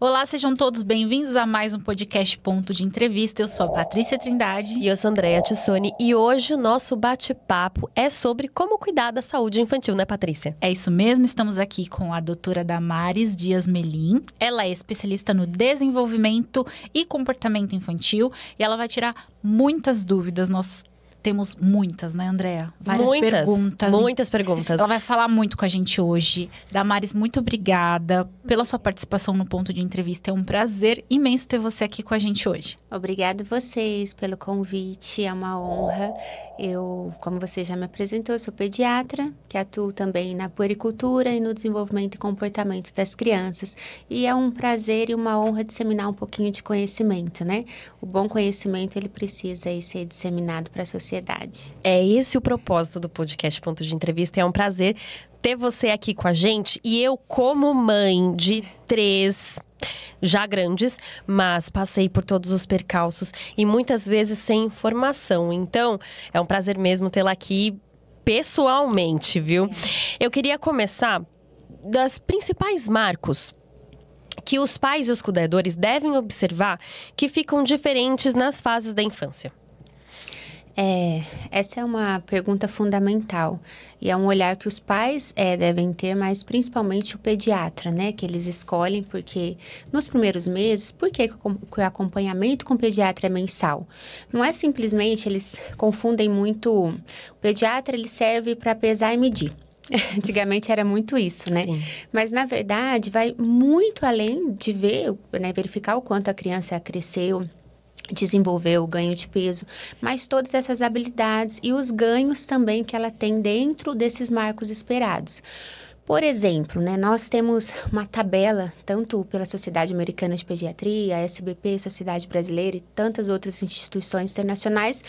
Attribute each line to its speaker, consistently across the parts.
Speaker 1: Olá, sejam todos bem-vindos a mais um podcast Ponto de Entrevista. Eu sou a Patrícia Trindade.
Speaker 2: E eu sou a Andréa Tissoni. E hoje o nosso bate-papo é sobre como cuidar da saúde infantil, né, Patrícia?
Speaker 1: É isso mesmo, estamos aqui com a doutora Damares Dias Melim. Ela é especialista no desenvolvimento e comportamento infantil e ela vai tirar muitas dúvidas. Nós temos muitas, né, Andréa? Várias perguntas.
Speaker 2: Muitas perguntas.
Speaker 1: Ela vai falar muito com a gente hoje. Damares, muito obrigada pela sua participação no Ponto de Entrevista. É um prazer imenso ter você aqui com a gente hoje.
Speaker 3: Obrigada a vocês pelo convite, é uma honra. Eu, como você já me apresentou, sou pediatra, que atuo também na puericultura e no desenvolvimento e comportamento das crianças. E é um prazer e uma honra disseminar um pouquinho de conhecimento, né? O bom conhecimento, ele precisa aí ser disseminado para a sociedade.
Speaker 2: É esse o propósito do podcast Ponto de Entrevista. É um prazer ter você aqui com a gente. E eu, como mãe de 3 já grandes, mas passei por todos os percalços e muitas vezes sem informação. Então, é um prazer mesmo tê-la aqui pessoalmente, viu? Eu queria começar das principais marcos que os pais e os cuidadores devem observar que ficam diferentes nas fases da infância.
Speaker 3: Essa é uma pergunta fundamental e é um olhar que os pais devem ter, mas principalmente o pediatra, né? Que eles escolhem porque nos primeiros meses, por que o acompanhamento com o pediatra é mensal? Não é simplesmente, eles confundem muito, o pediatra ele serve para pesar e medir. Antigamente era muito isso, né?
Speaker 2: Sim.
Speaker 3: Mas, na verdade, vai muito além de ver, né, verificar o quanto a criança cresceu, desenvolveu o ganho de peso, mas todas essas habilidades e os ganhos também que ela tem dentro desses marcos esperados. Por exemplo, né, nós temos uma tabela, tanto pela Sociedade Americana de Pediatria, a SBP, Sociedade Brasileira e tantas outras instituições internacionais,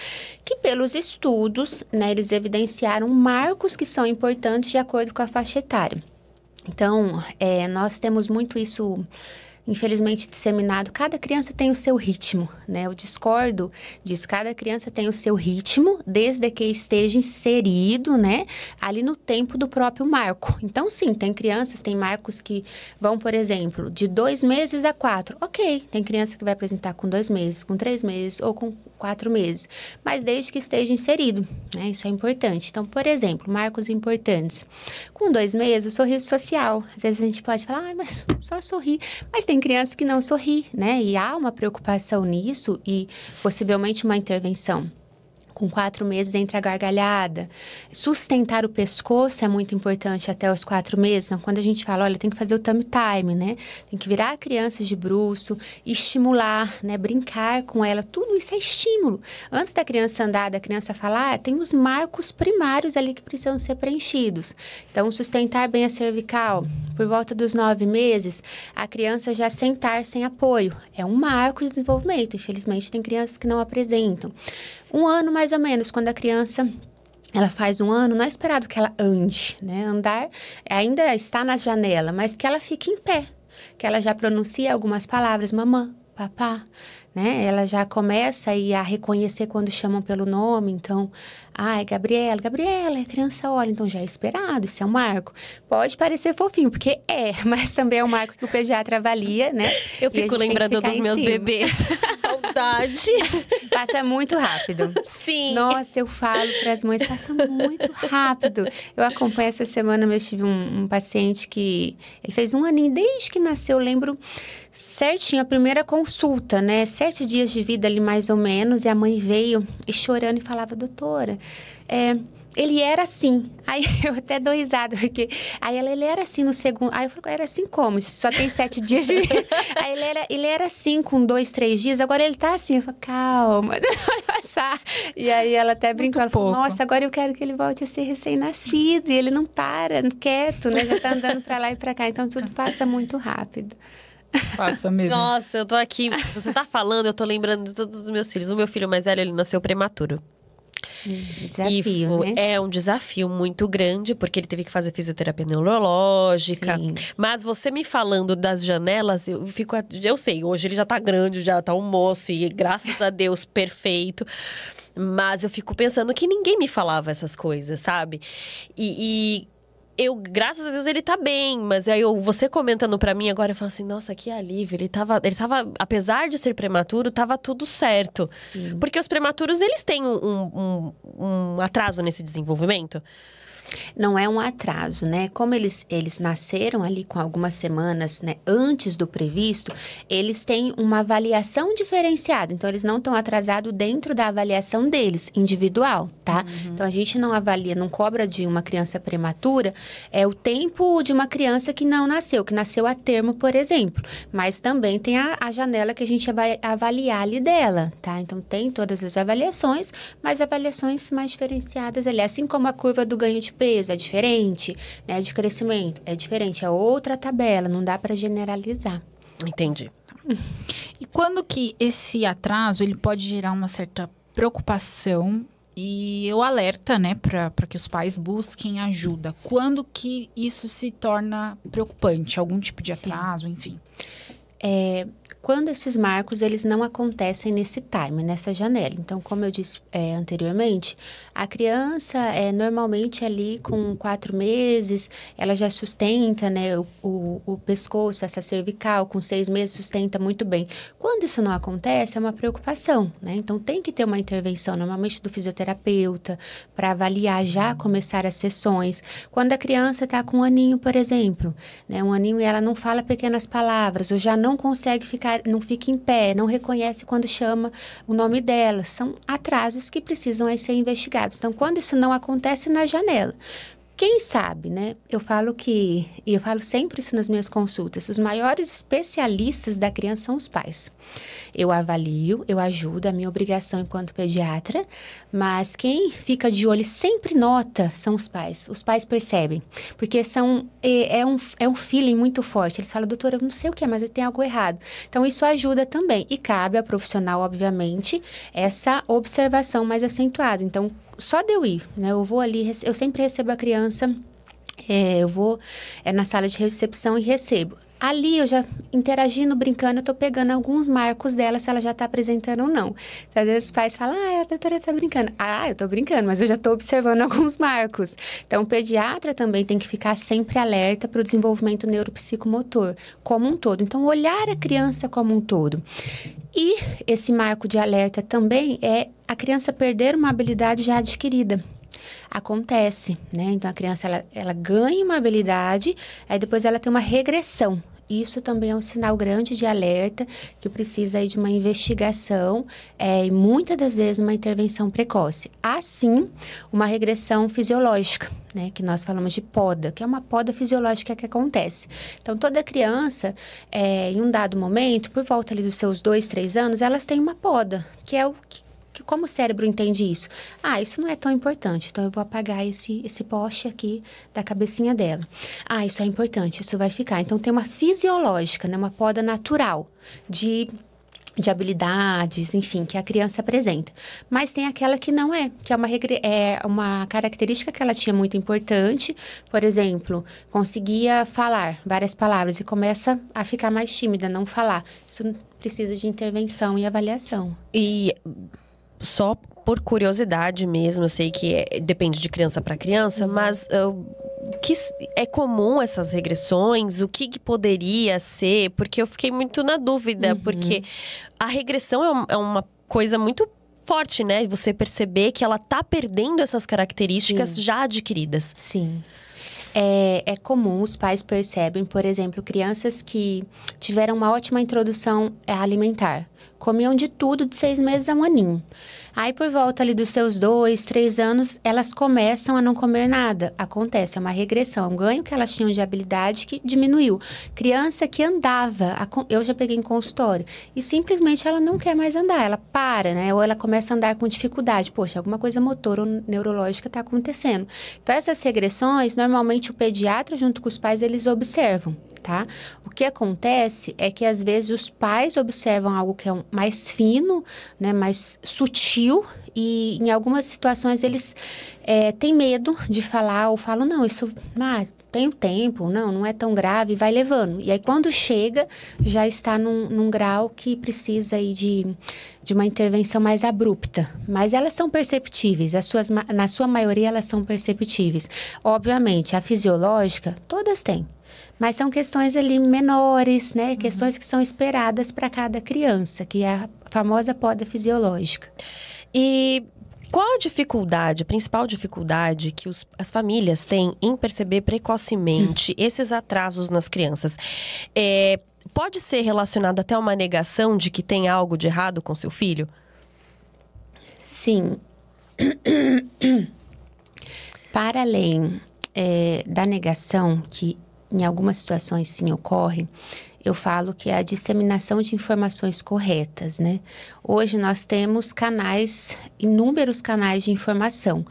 Speaker 3: que pelos estudos, né, eles evidenciaram marcos que são importantes de acordo com a faixa etária. Então, nós temos muito isso, infelizmente, disseminado. Cada criança tem o seu ritmo, né? Eu discordo disso. Cada criança tem o seu ritmo, desde que esteja inserido, né? Ali no tempo do próprio marco. Então, sim, tem crianças, tem marcos que vão, por exemplo, de 2 meses a 4. Ok, tem criança que vai apresentar com 2 meses, com 3 meses ou com 4 meses. Mas desde que esteja inserido, né? Isso é importante. Então, por exemplo, marcos importantes. Com 2 meses, o sorriso social. Às vezes a gente pode falar, mas só sorrir. Mas tem criança que não sorri, né? E há uma preocupação nisso e possivelmente uma intervenção. Com 4 meses entra a gargalhada. Sustentar o pescoço é muito importante até os 4 meses. Então, quando a gente fala, olha, tem que fazer o tummy time, né? Tem que virar a criança de bruço, estimular, né? Brincar com ela. Tudo isso é estímulo. Antes da criança andar, da criança falar, tem os marcos primários ali que precisam ser preenchidos. Então, sustentar bem a cervical. Por volta dos 9 meses, a criança já sentar sem apoio. É um marco de desenvolvimento. Infelizmente, tem crianças que não apresentam. 1 ano, mais ou menos, quando a criança ela faz 1 ano, não é esperado que ela ande, né? Andar ainda está na janela, mas que ela fique em pé, que ela já pronuncie algumas palavras, mamã, papá, né? Ela já começa a reconhecer quando chamam pelo nome, então, é Gabriela, Gabriela, a criança olha, então já é esperado, isso é um marco. Pode parecer fofinho, porque mas também é um marco que o pediatra avalia, né?
Speaker 2: Eu fico lembrando dos meus bebês. Saudade.
Speaker 3: Passa muito rápido.
Speaker 2: Sim.
Speaker 3: Nossa, eu falo para as mães, passa muito rápido. Eu acompanho essa semana, eu tive um paciente que ele fez 1 aninho, desde que nasceu, eu lembro certinho, a primeira consulta, né? 7 dias de vida ali, mais ou menos, e a mãe veio e chorando e falava, doutora, ele era assim. Aí eu até dou risada, porque... Aí ele era assim no segundo... Aí eu falei, era assim como? Só tem 7 dias de vida. Aí ele era assim com 2, 3 dias, agora ele tá assim. Eu falei, calma, vai passar. E aí ela até brincou, ela falou, nossa, agora eu quero que ele volte a ser recém-nascido. E ele não para, quieto, né? Já tá andando pra lá e pra cá. Então tudo passa muito rápido.
Speaker 1: Passa mesmo.
Speaker 2: Nossa, eu tô aqui... Você tá falando, eu tô lembrando de todos os meus filhos. O meu filho mais velho, ele nasceu prematuro.
Speaker 3: Desafio, né?
Speaker 2: É um desafio muito grande, porque ele teve que fazer fisioterapia neurológica.
Speaker 3: Sim.
Speaker 2: Mas você me falando das janelas, eu sei, hoje ele já tá grande, já tá um moço, e graças a Deus, perfeito. Mas eu fico pensando que ninguém me falava essas coisas, sabe? E graças a Deus, ele tá bem. Mas aí, você comentando pra mim agora, eu falo assim, nossa, que alívio. Ele tava, apesar de ser prematuro, tava tudo certo.
Speaker 3: Sim.
Speaker 2: Porque os prematuros, eles têm um atraso nesse desenvolvimento.
Speaker 3: Não é um atraso, né? Como eles nasceram ali com algumas semanas, né, antes do previsto, eles têm uma avaliação diferenciada. Então, eles não estão atrasados dentro da avaliação deles, individual, tá? Então, a gente não avalia, não cobra de uma criança prematura o tempo de uma criança que não nasceu, que nasceu a termo, por exemplo. Mas também tem a janela que a gente vai avaliar ali dela, tá? Então, tem todas as avaliações, mas avaliações mais diferenciadas ali. Assim como a curva do ganho de peso é diferente, né, de crescimento é diferente, é outra tabela, não dá para generalizar.
Speaker 2: Entendi.
Speaker 1: E quando que esse atraso, ele pode gerar uma certa preocupação e o alerta, né, para que os pais busquem ajuda? Quando que isso se torna preocupante? Algum tipo de atraso, enfim?
Speaker 3: Quando esses marcos, eles não acontecem nesse time, nessa janela. Então, como eu disse anteriormente, a criança normalmente ali com 4 meses, ela já sustenta, né, o pescoço, essa cervical, com 6 meses sustenta muito bem. Quando isso não acontece, é uma preocupação, né? Então, tem que ter uma intervenção, normalmente do fisioterapeuta, para avaliar já, começar as sessões. Quando a criança está com 1 aninho, por exemplo, né, 1 aninho e ela não fala pequenas palavras, ou já não consegue não fica em pé, não reconhece quando chama o nome dela. São atrasos que precisam aí ser investigados. Então, quando isso não acontece na janela, quem sabe, né? Eu falo sempre isso nas minhas consultas, os maiores especialistas da criança são os pais. Eu avalio, eu ajudo, a minha obrigação enquanto pediatra, mas quem fica de olho e sempre nota são os pais. Os pais percebem, porque é um feeling muito forte. Eles falam, doutora, eu não sei o que é, mas eu tenho algo errado. Então, isso ajuda também. E cabe ao profissional, obviamente, essa observação mais acentuada. Então, só de eu ir, né? Eu vou ali, eu sempre recebo a criança, eu vou na sala de recepção e recebo. Ali, eu já interagindo, brincando, eu tô pegando alguns marcos dela, se ela já tá apresentando ou não. Então, às vezes os pais falam, a doutora tá brincando. Eu tô brincando, mas eu já tô observando alguns marcos. Então, o pediatra também tem que ficar sempre alerta para o desenvolvimento neuropsicomotor, como um todo. Então, olhar a criança como um todo. E esse marco de alerta também é a criança perder uma habilidade já adquirida. Acontece, né? Então, a criança, ela ganha uma habilidade, aí depois ela tem uma regressão. Isso também é um sinal grande de alerta, que precisa aí de uma investigação e muitas das vezes uma intervenção precoce. Assim, uma regressão fisiológica, né, que nós falamos de poda, que é uma poda fisiológica que acontece. Então, toda criança, em um dado momento, por volta ali dos seus 2, 3 anos, elas têm uma poda, que é o que como o cérebro entende isso? Isso não é tão importante, então eu vou apagar esse poste aqui da cabecinha dela. Isso é importante, isso vai ficar. Então, tem uma fisiológica, né, uma poda natural de habilidades, enfim, que a criança apresenta. Mas tem aquela que não que é uma característica que ela tinha muito importante. Por exemplo, conseguia falar várias palavras e começa a ficar mais tímida, não falar. Isso precisa de intervenção e avaliação.
Speaker 2: E só por curiosidade mesmo, eu sei que depende de criança para criança, mas que é comum essas regressões? O que poderia ser? Porque eu fiquei muito na dúvida, porque a regressão é uma coisa muito forte, né? Você perceber que ela tá perdendo essas características já adquiridas.
Speaker 3: Sim. É comum, os pais percebem, por exemplo, crianças que tiveram uma ótima introdução alimentar. Comiam de tudo de 6 meses a 1 aninho. Aí, por volta ali dos seus 2, 3 anos, elas começam a não comer nada. Acontece, é uma regressão, um ganho que elas tinham de habilidade que diminuiu. Criança que andava, eu já peguei em consultório, e simplesmente ela não quer mais andar, ela para, né? Ou ela começa a andar com dificuldade. Poxa, alguma coisa motora ou neurológica está acontecendo. Então, essas regressões, normalmente o pediatra, junto com os pais, eles observam. tá? O que acontece é que, às vezes, os pais observam algo que é mais fino, né, mais sutil, e em algumas situações eles têm medo de falar, ou falam, não, isso tem tempo, não é tão grave, vai levando. E aí, quando chega, já está num grau que precisa aí de uma intervenção mais abrupta. Mas elas são perceptíveis, na sua maioria elas são perceptíveis. Obviamente, a fisiológica, todas têm. Mas são questões ali menores, né? Questões que são esperadas para cada criança, que é a famosa poda fisiológica.
Speaker 2: E qual a dificuldade, a principal dificuldade que as famílias têm em perceber precocemente esses atrasos nas crianças? Pode ser relacionado até a uma negação de que tem algo de errado com seu filho?
Speaker 3: Sim. Para além da negação, que em algumas situações sim ocorre, eu falo que é a disseminação de informações corretas, né? Hoje nós temos inúmeros canais de informação,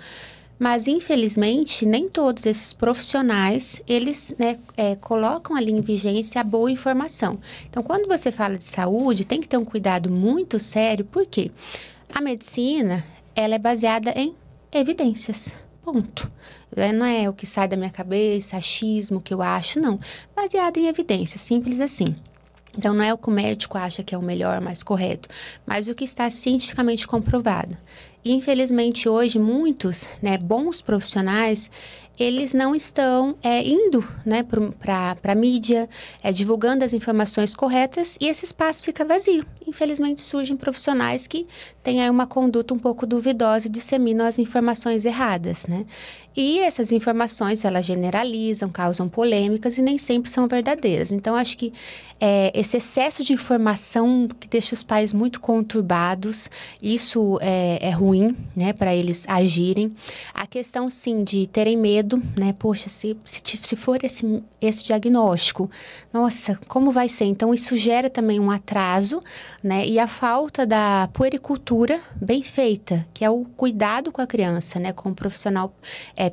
Speaker 3: mas infelizmente nem todos esses profissionais, eles colocam ali em vigência a boa informação. Então, quando você fala de saúde, tem que ter um cuidado muito sério, porque a medicina, ela é baseada em evidências. Ponto. Não é o que sai da minha cabeça, achismo, que eu acho, não. Baseado em evidências, simples assim. Então, não é o que o médico acha que é o melhor, mais correto, mas o que está cientificamente comprovado. E, infelizmente, hoje, muitos bons profissionais, eles não estão indo para a mídia, divulgando as informações corretas, e esse espaço fica vazio. Infelizmente, surgem profissionais que têm aí uma conduta um pouco duvidosa e disseminam as informações erradas, né? E essas informações, elas generalizam, causam polêmicas e nem sempre são verdadeiras. Então, acho que esse excesso de informação que deixa os pais muito conturbados, isso é ruim, né, para eles agirem. A questão, sim, de terem medo, né? Poxa, se for esse diagnóstico, nossa, como vai ser? Então, isso gera também um atraso, né? E a falta da puericultura bem feita, que é o cuidado com a criança, né? Com o profissional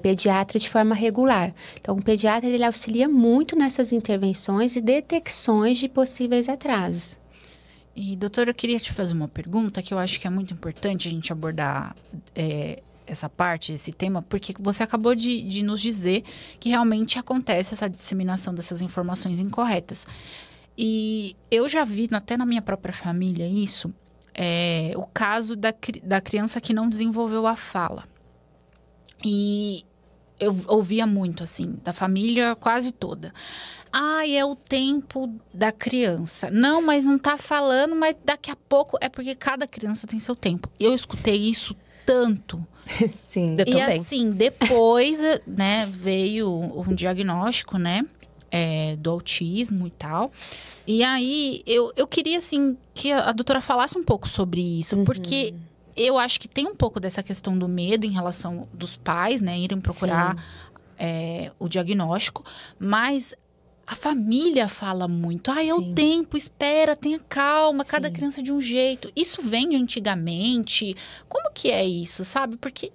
Speaker 3: pediatra de forma regular. Então, o pediatra, ele auxilia muito nessas intervenções e detecções de possíveis atrasos.
Speaker 1: E, doutora, eu queria te fazer uma pergunta que eu acho que é muito importante a gente abordar essa parte, esse tema, porque você acabou de nos dizer que realmente acontece essa disseminação dessas informações incorretas. E eu já vi, até na minha própria família, isso, o caso da criança que não desenvolveu a fala. E eu ouvia muito, assim, da família quase toda. É o tempo da criança. Não, mas não tá falando, mas daqui a pouco... É porque cada criança tem seu tempo. Eu escutei isso tanto.
Speaker 3: Sim,
Speaker 1: eu também. E assim, depois, né, veio um diagnóstico, né, do autismo e tal. E aí, eu queria, assim, que a doutora falasse um pouco sobre isso. Porque eu acho que tem um pouco dessa questão do medo em relação dos pais, né, irem procurar o diagnóstico. Mas a família fala muito. É o tempo, espera, tenha calma, cada criança de um jeito. Isso vem de antigamente? Como que é isso, sabe? Porque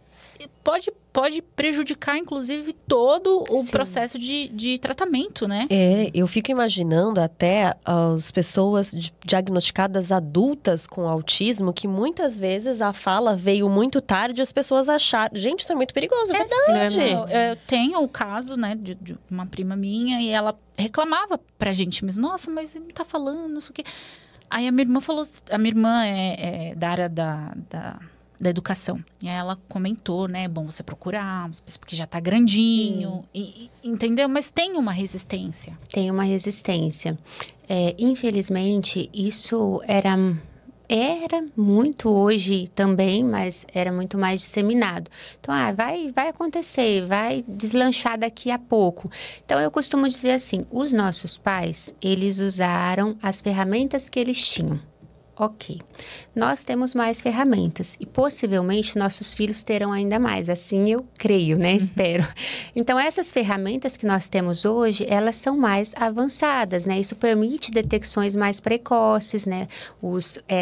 Speaker 1: pode prejudicar, inclusive, todo o processo de tratamento, né?
Speaker 2: Eu fico imaginando até as pessoas diagnosticadas adultas com autismo, que muitas vezes a fala veio muito tarde e as pessoas acharam... Gente, isso é muito perigoso, é verdade.
Speaker 1: Eu tenho o caso, né, de uma prima minha, e ela reclamava pra gente mesmo. Nossa, mas ele não tá falando, não sei o quê. Aí a minha irmã falou... A minha irmã é da área da educação. E aí ela comentou, né? É bom você procurar, porque já tá grandinho. Entendeu? Mas tem uma resistência.
Speaker 3: Tem uma resistência. Infelizmente, isso era muito hoje também, mas era muito mais disseminado. Então, vai acontecer, vai deslanchar daqui a pouco. Então, eu costumo dizer assim, os nossos pais, eles usaram as ferramentas que eles tinham. Ok. Nós temos mais ferramentas e possivelmente nossos filhos terão ainda mais, assim eu creio, né? Espero. Então, essas ferramentas que nós temos hoje, elas são mais avançadas, né? Isso permite detecções mais precoces, né?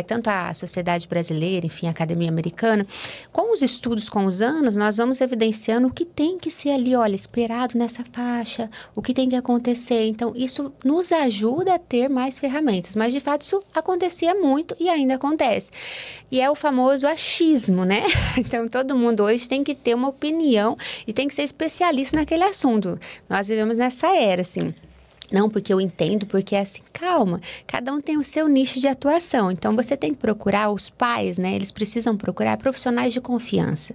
Speaker 3: Tanto a Sociedade Brasileira, enfim, a Academia Americana, com os estudos, com os anos, nós vamos evidenciando o que tem que ser ali, olha, esperado nessa faixa, o que tem que acontecer. Então, isso nos ajuda a ter mais ferramentas, mas de fato isso acontecia muito e ainda acontece. E é o famoso achismo, né? Então, todo mundo hoje tem que ter uma opinião e tem que ser especialista naquele assunto. Nós vivemos nessa era, assim. Não, porque eu entendo, porque é assim, calma. Cada um tem o seu nicho de atuação. Então, você tem que procurar, os pais, né? Eles precisam procurar profissionais de confiança.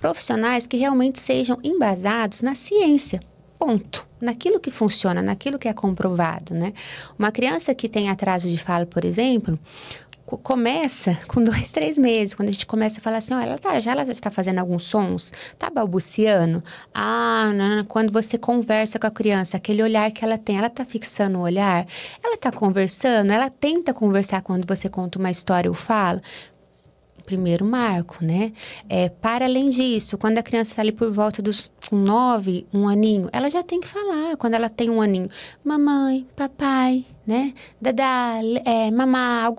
Speaker 3: Profissionais que realmente sejam embasados na ciência. Ponto. Naquilo que funciona, naquilo que é comprovado, né? Uma criança que tem atraso de fala, por exemplo, começa com 2, 3 meses, quando a gente começa a falar assim, olha, ela já está fazendo alguns sons, tá balbuciando? Não, quando você conversa com a criança, aquele olhar que ela tem, ela tá fixando o olhar, ela tá conversando, ela tenta conversar quando você conta uma história ou fala. Primeiro marco, né? Para além disso, quando a criança está ali por volta dos 9, 1 aninho, ela já tem que falar, quando ela tem 1 aninho, mamãe, papai, né? Dadá, mamá,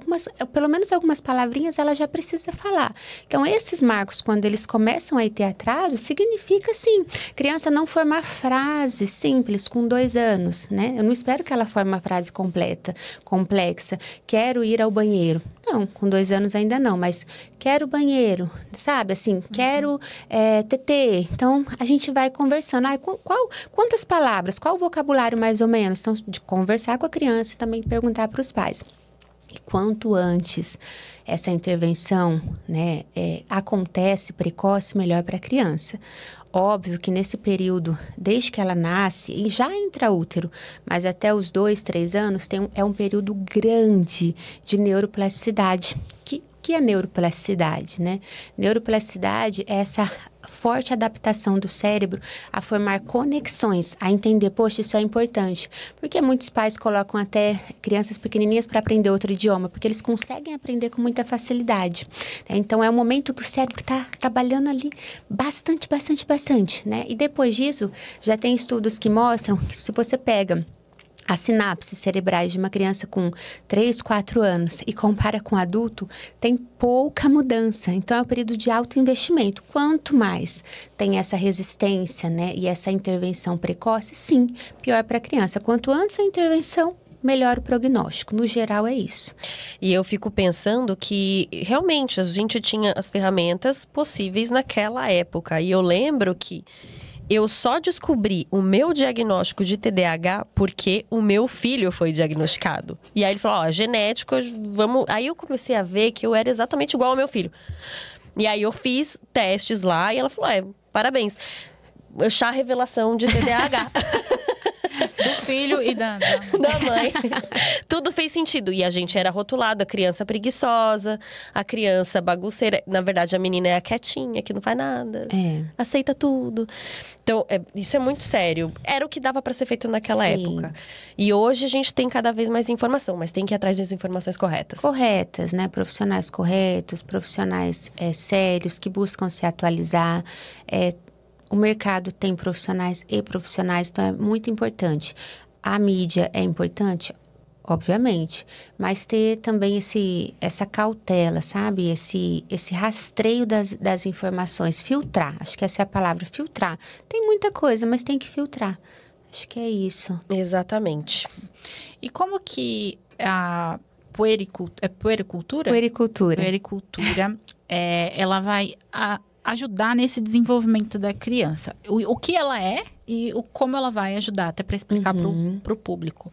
Speaker 3: pelo menos algumas palavrinhas ela já precisa falar. Então, esses marcos, quando eles começam a ter atraso, significa, sim, criança não formar frases simples com 2 anos, né? Eu não espero que ela forme uma frase completa, complexa. Quero ir ao banheiro. Não, com 2 anos ainda não, mas quero banheiro, sabe? Assim, quero tetê. Então, a gente vai conversando. Quantas palavras? Qual o vocabulário mais ou menos? Então, de conversar com a criança e também perguntar para os pais. E quanto antes essa intervenção, né, acontece precoce, melhor para a criança. Óbvio que nesse período, desde que ela nasce, e já intraútero, mas até os 2, 3 anos, é um período grande de neuroplasticidade. Que é neuroplasticidade, né? Neuroplasticidade é essa forte adaptação do cérebro a formar conexões, a entender, poxa, isso é importante. Porque muitos pais colocam até crianças pequenininhas para aprender outro idioma, porque eles conseguem aprender com muita facilidade. Então, é um momento que o cérebro está trabalhando ali bastante, né? E depois disso, já tem estudos que mostram que se você pega as sinapses cerebrais de uma criança com 3, 4 anos e compara com adulto, tem pouca mudança. Então, é um período de alto investimento. Quanto mais tem essa resistência, né, e essa intervenção precoce, sim, pior para a criança. Quanto antes a intervenção, melhor o prognóstico. No geral, é isso.
Speaker 2: E eu fico pensando que, realmente, a gente tinha as ferramentas possíveis naquela época. E eu lembro que eu só descobri o meu diagnóstico de TDAH porque o meu filho foi diagnosticado. E aí ele falou, genético, vamos... Aí eu comecei a ver que eu era exatamente igual ao meu filho. E aí eu fiz testes lá e ela falou, parabéns. Chá revelação de TDAH.
Speaker 1: Do filho e da
Speaker 2: mãe. Tudo fez sentido. E a gente era rotulado, a criança preguiçosa, a criança bagunceira. Na verdade, a menina é a quietinha, que não faz nada. Aceita tudo. Então, isso é muito sério. Era o que dava para ser feito naquela época. E hoje a gente tem cada vez mais informação, mas tem que ir atrás das informações corretas.
Speaker 3: Corretas, né? Profissionais corretos, profissionais sérios, que buscam se atualizar. O mercado tem profissionais e profissionais, então é muito importante. A mídia é importante? Obviamente. Mas ter também essa cautela, sabe? Esse rastreio das informações. Filtrar, acho que essa é a palavra, filtrar. Tem muita coisa, mas tem que filtrar. Acho que é isso.
Speaker 2: Exatamente.
Speaker 1: E como que a puericultura? Puericultura, ela vai ajudar nesse desenvolvimento da criança. O que ela é e como ela vai ajudar, até para explicar para o público.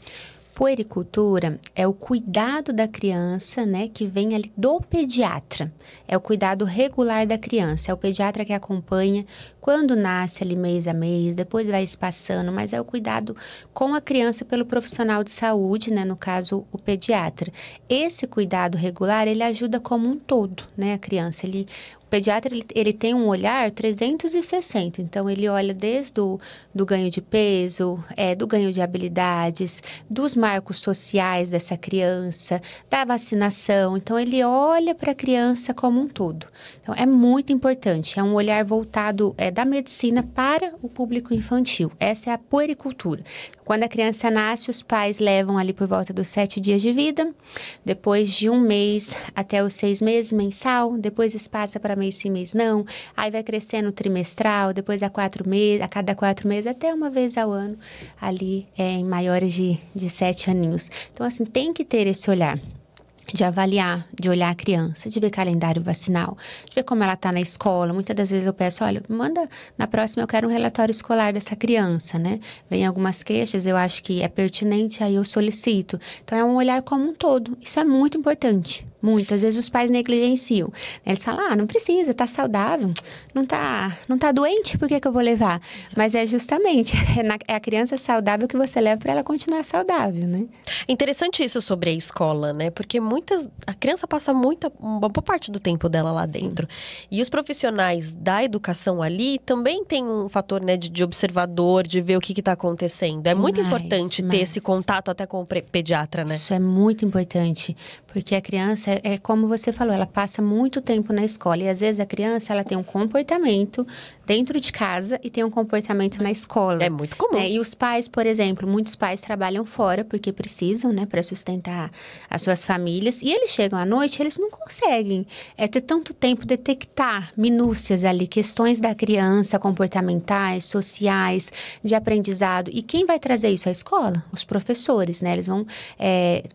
Speaker 3: Puericultura é o cuidado da criança, né, que vem ali do pediatra. É o cuidado regular da criança. É o pediatra que acompanha quando nasce ali mês a mês, depois vai espaçando, mas é o cuidado com a criança pelo profissional de saúde, né, no caso, o pediatra. Esse cuidado regular, ele ajuda como um todo, né, a criança. pediatra, ele tem um olhar 360. Então, ele olha desde do ganho de peso, do ganho de habilidades, dos marcos sociais dessa criança, da vacinação. Então, ele olha para a criança como um todo. Então, é muito importante. É um olhar voltado da medicina para o público infantil. Essa é a puericultura. Quando a criança nasce, os pais levam ali por volta dos 7 dias de vida. Depois de 1 mês até os 6 meses, mensal. Depois isso passa para mês sim, mês não. Aí vai crescendo trimestral. Depois a cada 4 meses, até uma vez ao ano. Ali em maiores de 7 aninhos. Então, assim, tem que ter esse olhar. De avaliar, de olhar a criança, de ver calendário vacinal, de ver como ela está na escola. Muitas das vezes eu peço, olha, manda, na próxima eu quero um relatório escolar dessa criança, né? Vem algumas queixas, eu acho que é pertinente, aí eu solicito. Então, é um olhar como um todo. Isso é muito importante. Muito. Às vezes os pais negligenciam. Eles falam, não precisa, tá saudável, não tá doente, por que eu vou levar? Mas é justamente, é a criança saudável que você leva para ela continuar saudável, né?
Speaker 2: É interessante isso sobre a escola, né? Porque a criança passa uma boa parte do tempo dela lá dentro. E os profissionais da educação ali também têm um fator, né, de observador, de ver o que está acontecendo. É muito importante ter esse contato até com o pediatra, né?
Speaker 3: Isso é muito importante, porque a criança, como você falou, ela passa muito tempo na escola. E às vezes a criança, ela tem um comportamento dentro de casa e tem um comportamento na escola.
Speaker 2: É muito comum.
Speaker 3: E os pais, por exemplo, muitos pais trabalham fora porque precisam, né, para sustentar as suas famílias. E eles chegam à noite, eles não conseguem ter tanto tempo detectar minúcias ali, questões da criança, comportamentais, sociais, de aprendizado. E quem vai trazer isso à escola? Os professores, né? Eles vão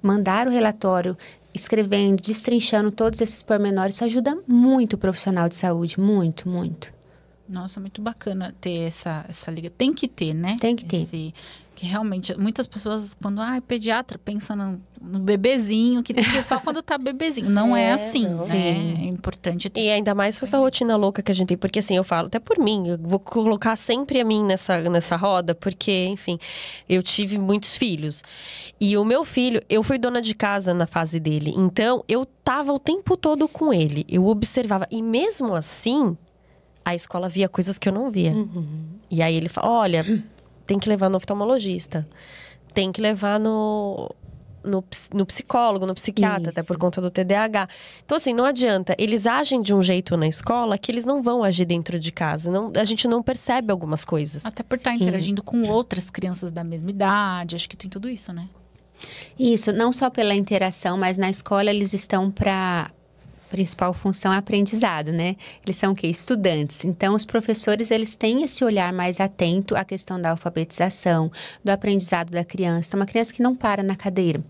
Speaker 3: mandar o relatório escrevendo, destrinchando todos esses pormenores. Isso ajuda muito o profissional de saúde, muito, muito.
Speaker 1: Nossa, muito bacana ter essa liga. Tem que ter, né?
Speaker 3: Tem que ter.
Speaker 1: Que realmente, muitas pessoas, quando pediatra, pensa no bebezinho, que tem que ir só quando tá bebezinho. Não é assim,
Speaker 2: não.
Speaker 1: né? É importante ter.
Speaker 2: E ainda mais com essa rotina louca que a gente tem. Porque assim, eu falo, até por mim, eu vou colocar sempre a mim nessa roda. Porque, enfim, eu tive muitos filhos. E o meu filho, eu fui dona de casa na fase dele. Então, eu tava o tempo todo com ele. Eu observava. E mesmo assim, a escola via coisas que eu não via.
Speaker 3: Uhum.
Speaker 2: E aí ele fala, olha, tem que levar no oftalmologista. Tem que levar no psicólogo, no psiquiatra, até por conta do TDAH. Então, assim, não adianta. Eles agem de um jeito na escola que eles não vão agir dentro de casa. A gente não percebe algumas coisas.
Speaker 1: Até por estar interagindo com outras crianças da mesma idade. Acho que tem tudo isso, né?
Speaker 3: Isso, não só pela interação, mas na escola eles estão para... principal função é aprendizado, né? Eles são o quê? Estudantes. Então, os professores, eles têm esse olhar mais atento à questão da alfabetização, do aprendizado da criança. Então, uma criança que não para na cadeira,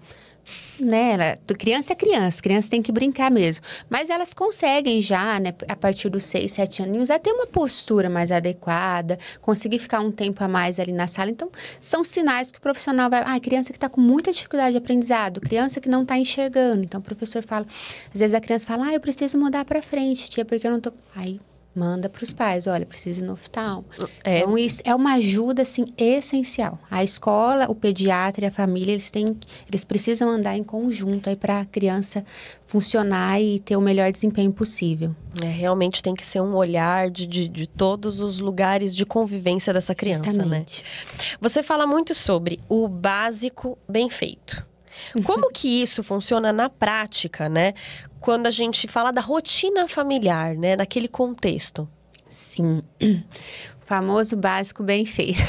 Speaker 3: né? Criança é criança tem que brincar mesmo. Mas elas conseguem já, né, a partir dos 6, 7 aninhos, a ter uma postura mais adequada, conseguir ficar um tempo a mais ali na sala. Então, são sinais que o profissional vai... criança que está com muita dificuldade de aprendizado, criança que não está enxergando. Então, o professor fala... Às vezes a criança fala, eu preciso mudar para frente, tia, porque eu não tô... Aí... manda para os pais, olha, precisa ir no oftalmo. Então, isso é uma ajuda, assim, essencial. A escola, o pediatra e a família, eles precisam andar em conjunto aí para a criança funcionar e ter o melhor desempenho possível.
Speaker 2: Realmente tem que ser um olhar de todos os lugares de convivência dessa criança,
Speaker 3: justamente,
Speaker 2: né? Você fala muito sobre o básico bem feito. Como que isso funciona na prática, né? Quando a gente fala da rotina familiar, né? Naquele contexto.
Speaker 3: Sim, o famoso básico bem feito.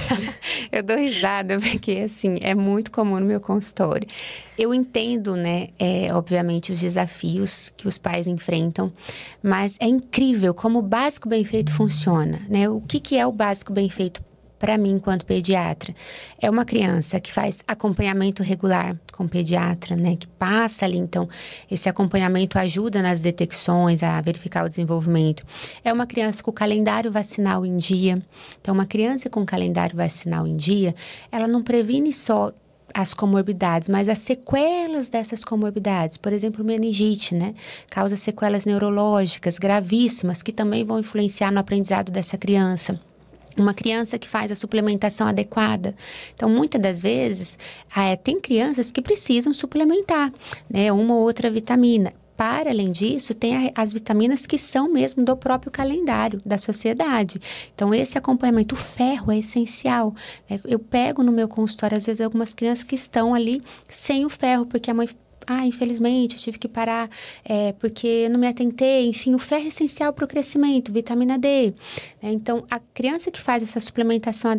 Speaker 3: Eu dou risada porque, assim, é muito comum no meu consultório. Eu entendo, né, obviamente, os desafios que os pais enfrentam, mas é incrível como o básico bem feito funciona, né? O que é o básico bem feito? Para mim, enquanto pediatra, é uma criança que faz acompanhamento regular com o pediatra, né? Que passa ali, então, esse acompanhamento ajuda nas detecções, a verificar o desenvolvimento. É uma criança com calendário vacinal em dia. Então, uma criança com calendário vacinal em dia, ela não previne só as comorbidades, mas as sequelas dessas comorbidades. Por exemplo, meningite, né? Causa sequelas neurológicas gravíssimas que também vão influenciar no aprendizado dessa criança. Uma criança que faz a suplementação adequada. Então, muitas das vezes, tem crianças que precisam suplementar, né? Uma ou outra vitamina. para além disso, tem as vitaminas que são mesmo do próprio calendário da sociedade. Então, esse acompanhamento, o ferro é essencial. Eu pego no meu consultório, às vezes, algumas crianças que estão ali sem o ferro, porque a mãe... infelizmente, eu tive que parar porque não me atentei. Enfim, o ferro é essencial para o crescimento, vitamina D. Então, a criança que faz essa suplementação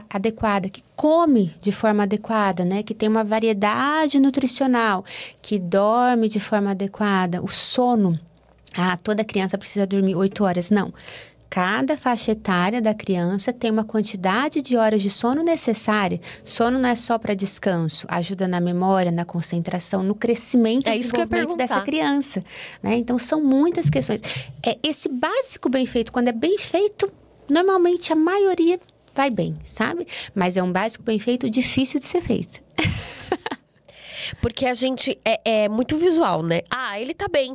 Speaker 3: adequada, que come de forma adequada, né? Que tem uma variedade nutricional, que dorme de forma adequada, o sono. Toda criança precisa dormir 8 horas. Não. Cada faixa etária da criança tem uma quantidade de horas de sono necessária. Sono não é só para descanso, ajuda na memória, na concentração, no crescimento e desenvolvimento dessa criança. Né? Então, são muitas questões. Esse básico bem feito, quando é bem feito, normalmente a maioria vai bem, sabe? Mas é um básico bem feito difícil de ser feito.
Speaker 2: Porque a gente é muito visual, né? Ele tá bem,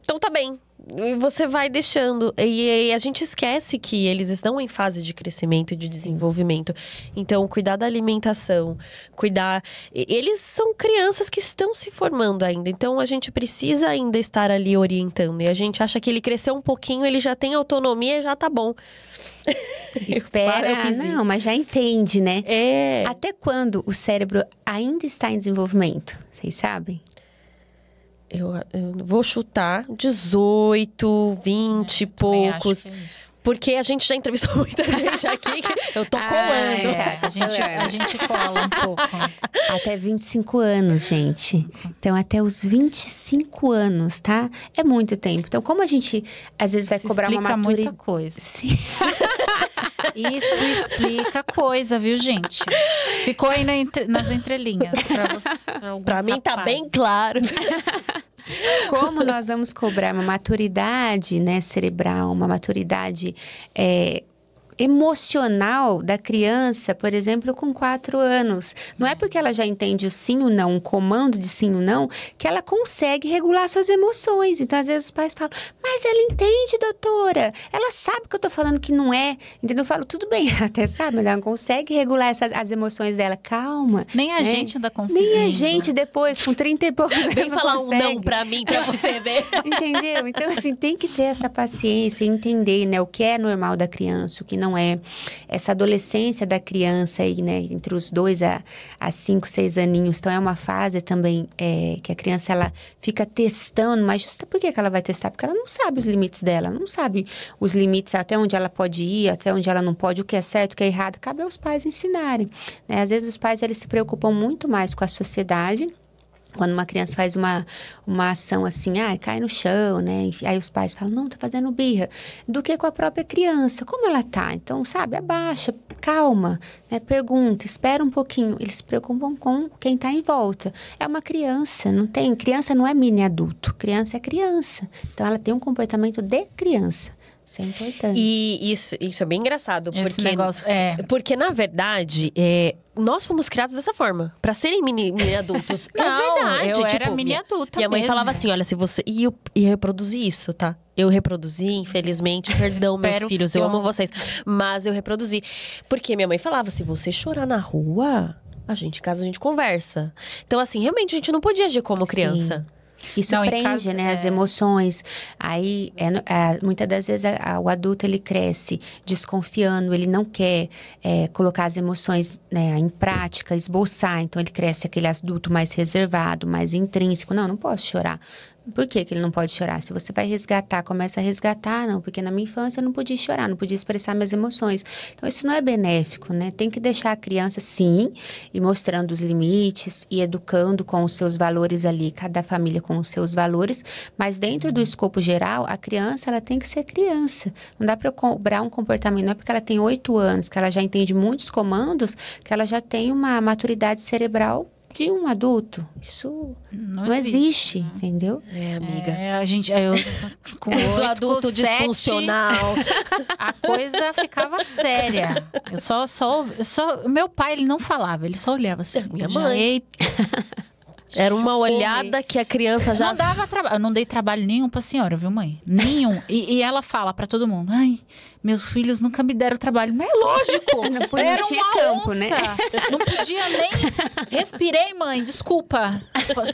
Speaker 2: então tá bem. E você vai deixando. E a gente esquece que eles estão em fase de crescimento e de desenvolvimento. Então, cuidar da alimentação, cuidar... Eles são crianças que estão se formando ainda. Então, a gente precisa ainda estar ali orientando. E a gente acha que ele cresceu um pouquinho, ele já tem autonomia e já tá bom.
Speaker 3: Espera, não, mas já entende, né? Até quando o cérebro ainda está em desenvolvimento? Vocês sabem?
Speaker 2: Eu vou chutar 18, 20 e poucos. Porque a gente já entrevistou muita gente aqui. Eu tô colando.
Speaker 1: A gente cola um pouco.
Speaker 3: Até 25 anos, gente. Então, até os 25 anos, tá? É muito tempo. Então, como a gente, às vezes, vai cobrar uma maturidade...
Speaker 1: muita coisa.
Speaker 3: Sim.
Speaker 1: Isso explica coisa, viu, gente? Ficou aí nas entrelinhas.
Speaker 2: Pra mim tá bem claro.
Speaker 3: Como nós vamos cobrar uma maturidade, né, cerebral, uma maturidade emocional da criança, por exemplo, com 4 anos. Não é porque ela já entende o sim ou não, um comando de sim ou não, que ela consegue regular suas emoções. Então, às vezes, os pais falam, mas ela entende, doutora. Ela sabe que eu tô falando que não é. Entendeu? Eu falo, tudo bem, ela até sabe, mas ela não consegue regular as emoções dela. Calma.
Speaker 1: Nem a gente ainda consegue.
Speaker 3: Nem a gente depois, com 30 e poucos anos,
Speaker 2: vem falar consegue. Um não pra mim, pra você ver.
Speaker 3: Entendeu? Então, assim, tem que ter essa paciência, entender, né, o que é normal da criança, o que não é. Essa adolescência da criança aí, né, entre os 2 a 5, 6 aninhos. Então, é uma fase também que a criança, ela fica testando, mas justa por que ela vai testar? Porque ela não sabe os limites dela, não sabe os limites até onde ela pode ir, até onde ela não pode, o que é certo, o que é errado. Cabe aos pais ensinarem, né? Às vezes, os pais, eles se preocupam muito mais com a sociedade. Quando uma criança faz uma ação assim, cai no chão, né? Aí os pais falam, não, tá fazendo birra. Do que com a própria criança. Como ela tá? Então, sabe, abaixa, calma, né? Pergunta, espera um pouquinho. Eles se preocupam com quem tá em volta. É uma criança, não tem... Criança não é mini adulto. Criança é criança. Então, ela tem um comportamento de criança. Isso é importante.
Speaker 2: E isso é bem engraçado.
Speaker 1: Esse negócio,
Speaker 2: porque, na verdade, nós fomos criados dessa forma. Pra serem mini adultos.
Speaker 1: Não,
Speaker 2: é verdade.
Speaker 1: eu era mini adulta
Speaker 2: minha mãe
Speaker 1: mesmo.
Speaker 2: falava assim, olha, se você... E eu reproduzi isso, tá? Eu reproduzi, infelizmente. Perdão, meus filhos, eu amo vocês. Mas eu reproduzi. Porque minha mãe falava, se você chorar na rua, em casa a gente conversa. Então, assim, realmente a gente não podia agir como criança.
Speaker 3: Sim. Isso prende, né, as emoções. Aí, muitas das vezes, o adulto, ele cresce desconfiando, ele não quer colocar as emoções, né, em prática, esboçar. Então, ele cresce aquele adulto mais reservado, mais intrínseco. Não posso chorar. Por que ele não pode chorar? Se você vai resgatar, começa a resgatar, não. Porque na minha infância eu não podia chorar, não podia expressar minhas emoções. Então, isso não é benéfico, né? Tem que deixar a criança, sim, e mostrando os limites e educando com os seus valores ali, cada família com os seus valores. Mas dentro do escopo geral, a criança, ela tem que ser criança. Não dá para eu cobrar um comportamento, não é porque ela tem 8 anos, que ela já entende muitos comandos, que ela já tem uma maturidade cerebral de um adulto. Isso não existe, entendeu?
Speaker 2: Amiga.
Speaker 1: A gente... com
Speaker 2: do adulto disfuncional.
Speaker 1: A coisa ficava séria. Eu só... Meu pai, ele não falava, ele só olhava assim.
Speaker 2: Minha mãe. Era uma olhada que a criança já...
Speaker 1: Não dava trabalho. Eu não dei trabalho nenhum pra senhora, viu, mãe? Nenhum. E ela fala pra todo mundo, ai, meus filhos nunca me deram trabalho. Mas é lógico.
Speaker 3: Não podia
Speaker 1: Era
Speaker 3: tinha
Speaker 1: uma
Speaker 3: campo,
Speaker 1: onça.
Speaker 3: né?
Speaker 1: Não podia nem... Respirei, mãe, desculpa.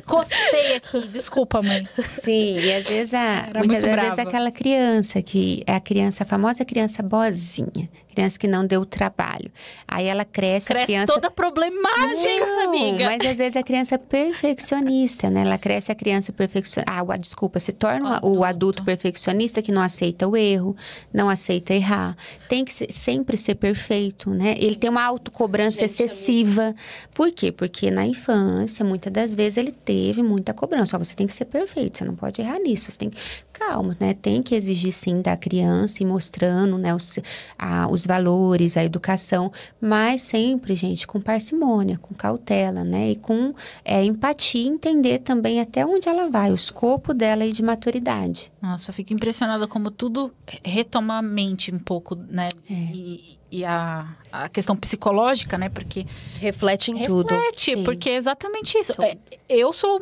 Speaker 1: Costei aqui, desculpa, mãe.
Speaker 3: Sim, e às vezes,
Speaker 1: Era
Speaker 3: muitas
Speaker 1: muito
Speaker 3: vezes
Speaker 1: brava.
Speaker 3: aquela criança que é a famosa criança boazinha, criança que não deu trabalho. Aí ela cresce, a
Speaker 1: Cresce
Speaker 3: criança...
Speaker 1: toda problemática,
Speaker 3: Não,
Speaker 1: amiga.
Speaker 3: mas às vezes a criança é perfeccionista, né? Ela cresce a criança perfeccionista. Desculpa, se torna o adulto perfeccionista que não aceita o erro, não aceita errar. Tem que sempre ser perfeito, né? Ele tem uma autocobrança excessiva. Por quê? Porque na infância, muitas das vezes, ele teve muita cobrança. Você tem que ser perfeito, você não pode errar nisso. Você tem que... Calma, né? Tem que exigir, sim, da criança e mostrando, né, os valores, a educação, mas sempre, gente, com parcimônia, com cautela, né? E com empatia, entender também até onde ela vai, o escopo dela e de maturidade.
Speaker 1: Nossa, eu fico impressionada como tudo retoma a mente um pouco, né? E a questão psicológica, né? Porque
Speaker 2: Reflete em tudo.
Speaker 1: reflete,
Speaker 3: Sim.
Speaker 1: porque é exatamente isso. Eu sou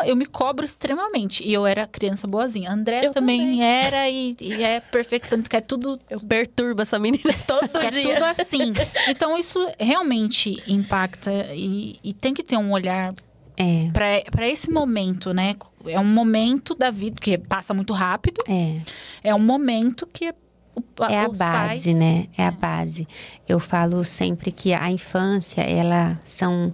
Speaker 1: eu me cobro extremamente. E eu era criança boazinha. André
Speaker 2: Eu
Speaker 1: também era e é perfeccionista, quer tudo...
Speaker 2: Eu perturbo essa menina todo
Speaker 1: Quer
Speaker 2: dia.
Speaker 1: tudo assim. Então, isso realmente impacta e tem que ter um olhar para esse momento, né? É um momento da vida que passa muito rápido. É um momento que
Speaker 3: É a
Speaker 1: os
Speaker 3: base,
Speaker 1: pais...
Speaker 3: né? É a base. Eu falo sempre que a infância, elas são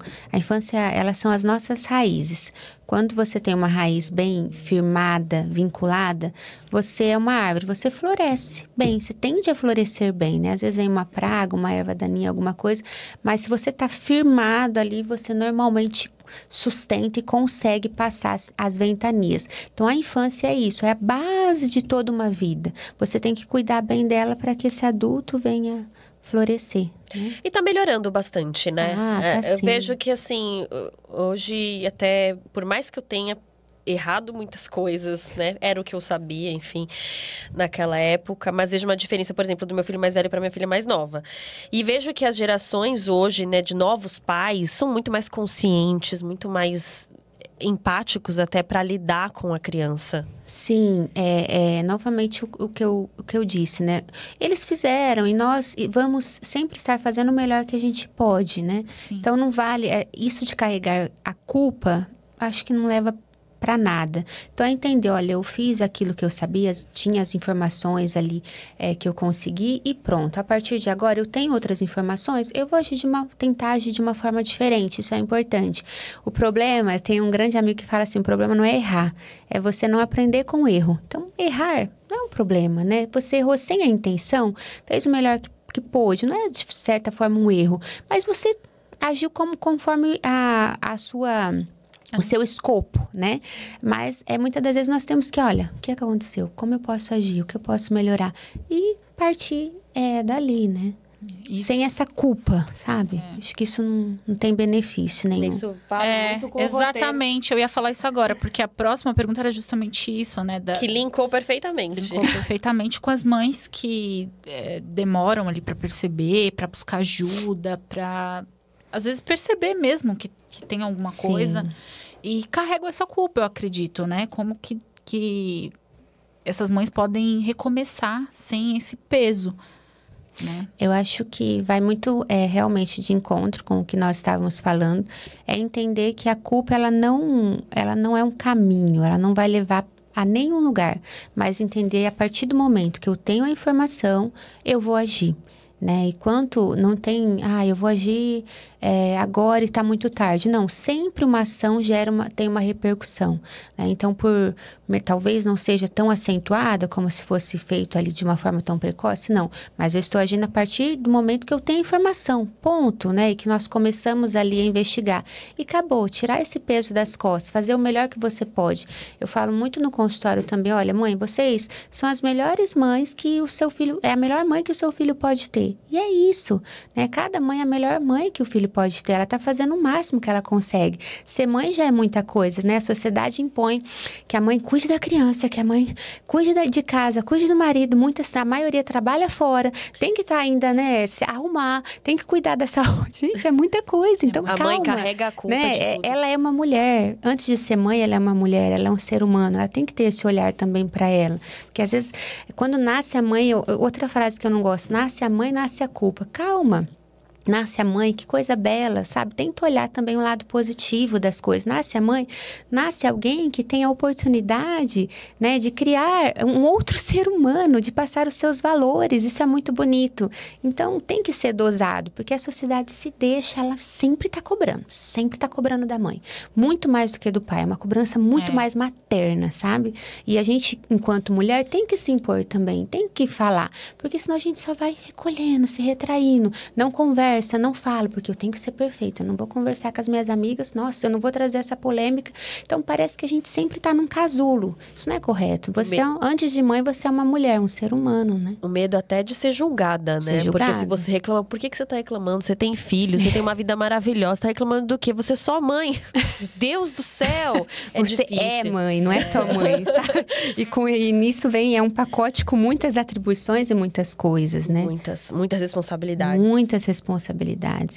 Speaker 3: as nossas raízes. Quando você tem uma raiz bem firmada, vinculada, você é uma árvore, você floresce bem, você tende a florescer bem, né? Às vezes vem uma praga, uma erva daninha, alguma coisa, mas se você está firmado ali, você normalmente sustenta e consegue passar as ventanias. Então, a infância é isso, é a base de toda uma vida. Você tem que cuidar bem dela para que esse adulto venha florescer. Né?
Speaker 2: E tá melhorando bastante, né?
Speaker 3: Tá
Speaker 2: Eu
Speaker 3: sim.
Speaker 2: vejo que, assim, hoje até, por mais que eu tenha errado muitas coisas, né? Era o que eu sabia, enfim, naquela época. Mas vejo uma diferença, por exemplo, do meu filho mais velho para minha filha mais nova. E vejo que as gerações hoje, né, de novos pais, são muito mais conscientes, muito mais empáticos até para lidar com a criança.
Speaker 3: Sim, novamente o que eu disse, né? Eles fizeram e nós vamos sempre estar fazendo o melhor que a gente pode, né?
Speaker 1: Sim.
Speaker 3: Então, não vale... isso de carregar a culpa, acho que não leva para nada. Então, é entender, olha, eu fiz aquilo que eu sabia, tinha as informações ali que eu consegui e pronto. A partir de agora, eu tenho outras informações, eu vou tentar agir de uma forma diferente, isso é importante. O problema, tem um grande amigo que fala assim, o problema não é errar, é você não aprender com o erro. Então, errar não é um problema, né? Você errou sem a intenção, fez o melhor que pôde, não é de certa forma um erro, mas você agiu conforme o seu escopo, né? Mas muitas das vezes nós temos que, olha, o que aconteceu? Como eu posso agir? O que eu posso melhorar? E partir dali, né? Sem essa culpa, sabe? Acho que isso não tem benefício nenhum.
Speaker 2: Isso vale muito com o
Speaker 1: exatamente. Eu ia falar isso agora, porque a próxima pergunta era justamente isso, né?
Speaker 2: Que linkou perfeitamente.
Speaker 1: Linkou perfeitamente com as mães que demoram ali para perceber, para buscar ajuda, para às vezes perceber mesmo que tem alguma
Speaker 3: Sim.
Speaker 1: coisa. E carregam essa culpa, eu acredito, né? Como que essas mães podem recomeçar sem esse peso, né?
Speaker 3: Eu acho que vai muito realmente de encontro com o que nós estávamos falando. É entender que a culpa, ela não é um caminho, ela não vai levar a nenhum lugar. Mas entender a partir do momento que eu tenho a informação, eu vou agir. Né? E quanto não tem, eu vou agir agora e está muito tarde. Não, sempre uma ação tem uma repercussão. Né? Então, talvez não seja tão acentuada como se fosse feito ali de uma forma tão precoce, não. Mas eu estou agindo a partir do momento que eu tenho informação, ponto, né? E que nós começamos ali a investigar. E acabou, tirar esse peso das costas, fazer o melhor que você pode. Eu falo muito no consultório também, olha, mãe, vocês são as melhores mães que o seu filho... É a melhor mãe que o seu filho pode ter. E é isso, né? Cada mãe é a melhor mãe que o filho ele pode ter. Ela está fazendo o máximo que ela consegue. Ser mãe já é muita coisa, né? A sociedade impõe que a mãe cuide da criança, que a mãe cuide de casa, cuide do marido. A maioria trabalha fora, tem que estar ainda, né? Se arrumar, tem que cuidar da saúde. Gente, é muita coisa. Então,
Speaker 2: a
Speaker 3: calma.
Speaker 2: mãe carrega a culpa
Speaker 3: né?
Speaker 2: de tudo.
Speaker 3: Ela é uma mulher. Antes de ser mãe, ela é uma mulher. Ela é um ser humano. Ela tem que ter esse olhar também para ela. Porque às vezes, quando nasce a mãe, outra frase que eu não gosto, nasce a mãe, nasce a culpa. Calma. Nasce a mãe, que coisa bela, sabe? Tenta olhar também o lado positivo das coisas. Nasce a mãe, nasce alguém que tem a oportunidade, né, de criar um outro ser humano, de passar os seus valores. Isso é muito bonito. Então, tem que ser dosado, porque a sociedade se deixa, ela sempre está cobrando da mãe. Muito mais do que do pai. É uma cobrança muito mais materna, sabe? E a gente, enquanto mulher, tem que se impor também, tem que falar, porque senão a gente só vai recolhendo, se retraindo, não conversa, não falo, porque eu tenho que ser perfeita, eu não vou conversar com as minhas amigas, nossa, eu não vou trazer essa polêmica. Então, parece que a gente sempre está num casulo. Isso não é correto. Você, antes de mãe, você é uma mulher, um ser humano, né?
Speaker 2: O medo até de ser julgada, né? Porque se você reclama, por que você tá reclamando? Você tem filho, você tem uma vida maravilhosa, tá reclamando do quê? Você é só mãe. Deus do céu!
Speaker 3: Você
Speaker 2: difícil.
Speaker 3: É mãe, não é só mãe, sabe? E nisso vem, é um pacote com muitas atribuições e muitas coisas, né?
Speaker 2: Muitas responsabilidades.
Speaker 3: Muitas responsabilidades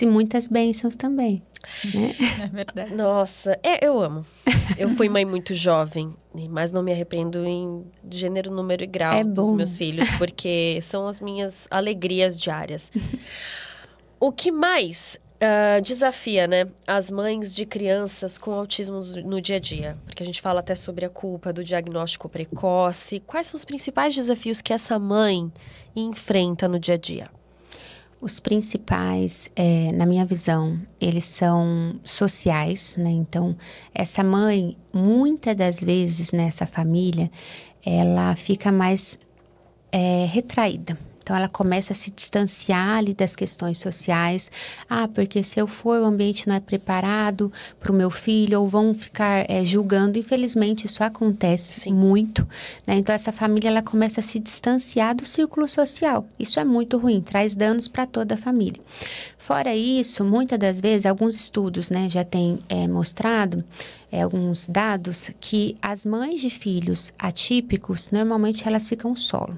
Speaker 3: e muitas bênçãos também, né?
Speaker 1: É verdade.
Speaker 2: Nossa, eu amo. Eu fui mãe muito jovem, mas não me arrependo em gênero, número e grau dos meus filhos, porque são as minhas alegrias diárias. O que mais desafia, né, as mães de crianças com autismo no dia a dia? Porque a gente fala até sobre a culpa do diagnóstico precoce. Quais são os principais desafios que essa mãe enfrenta no dia a dia?
Speaker 3: Os principais, na minha visão, eles são sociais, né? Então, essa mãe, muitas das vezes, nessa família, ela fica mais retraída. Então, ela começa a se distanciar ali das questões sociais. Porque se eu for, o ambiente não é preparado para o meu filho, ou vão ficar julgando. Infelizmente, isso acontece muito, né? Então, essa família, ela começa a se distanciar do círculo social. Isso é muito ruim, traz danos para toda a família. Fora isso, muitas das vezes, alguns estudos, né, já têm mostrado, alguns dados, que as mães de filhos atípicos, normalmente elas ficam solo.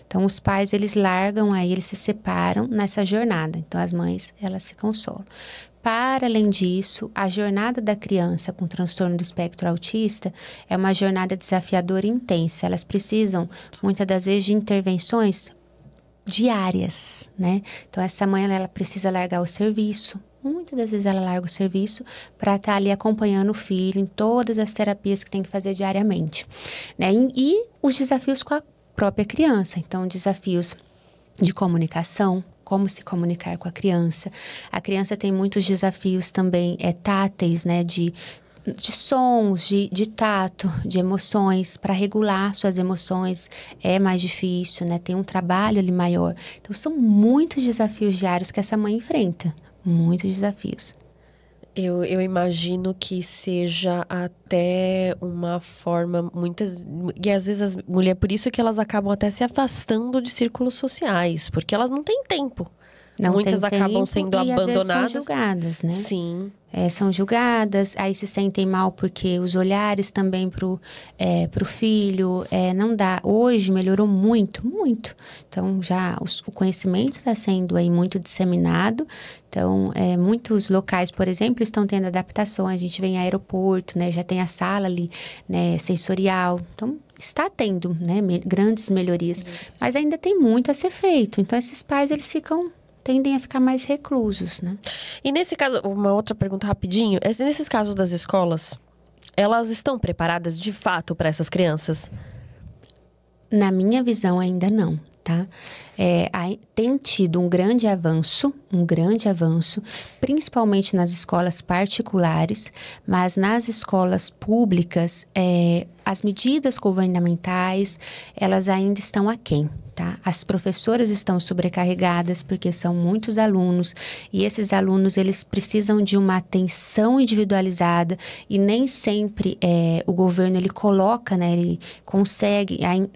Speaker 3: Então, os pais, eles largam aí, eles se separam nessa jornada. Então, as mães, elas ficam solo. Para além disso, a jornada da criança com transtorno do espectro autista é uma jornada desafiadora e intensa. Elas precisam, muitas das vezes, de intervenções diárias, né? Então, essa mãe, ela precisa largar o serviço. Muitas das vezes ela larga o serviço para estar ali acompanhando o filho em todas as terapias que tem que fazer diariamente, né? E os desafios com a própria criança. Então, desafios de comunicação, como se comunicar com a criança. A criança tem muitos desafios também táteis, né? De sons, de tato, de emoções. Para regular suas emoções é mais difícil, né? Tem um trabalho ali maior. Então, são muitos desafios diários que essa mãe enfrenta. Muitos desafios.
Speaker 2: Eu imagino que seja até uma forma, e às vezes as mulheres, por isso que elas acabam até se afastando de círculos sociais, porque elas não têm tempo. Muitas acabam sendo abandonadas.
Speaker 3: Às vezes são julgadas, né?
Speaker 2: Sim.
Speaker 3: São julgadas, aí se sentem mal porque os olhares também pro filho, não dá. Hoje melhorou muito, muito. Então, já o conhecimento está sendo aí muito disseminado. Então, muitos locais, por exemplo, estão tendo adaptações. A gente vem em aeroporto, né? Já tem a sala ali, né, sensorial. Então, está tendo, né, grandes melhorias. Mas ainda tem muito a ser feito. Então, esses pais, eles tendem a ficar mais reclusos, né?
Speaker 2: E nesse caso, uma outra pergunta rapidinho. Nesses casos das escolas, elas estão preparadas de fato para essas crianças?
Speaker 3: Na minha visão, ainda não, tá? Tem tido um grande avanço, principalmente nas escolas particulares, mas nas escolas públicas, as medidas governamentais, elas ainda estão aquém. Tá? As professoras estão sobrecarregadas porque são muitos alunos e esses alunos, eles precisam de uma atenção individualizada e nem sempre o governo, ele coloca, né, ele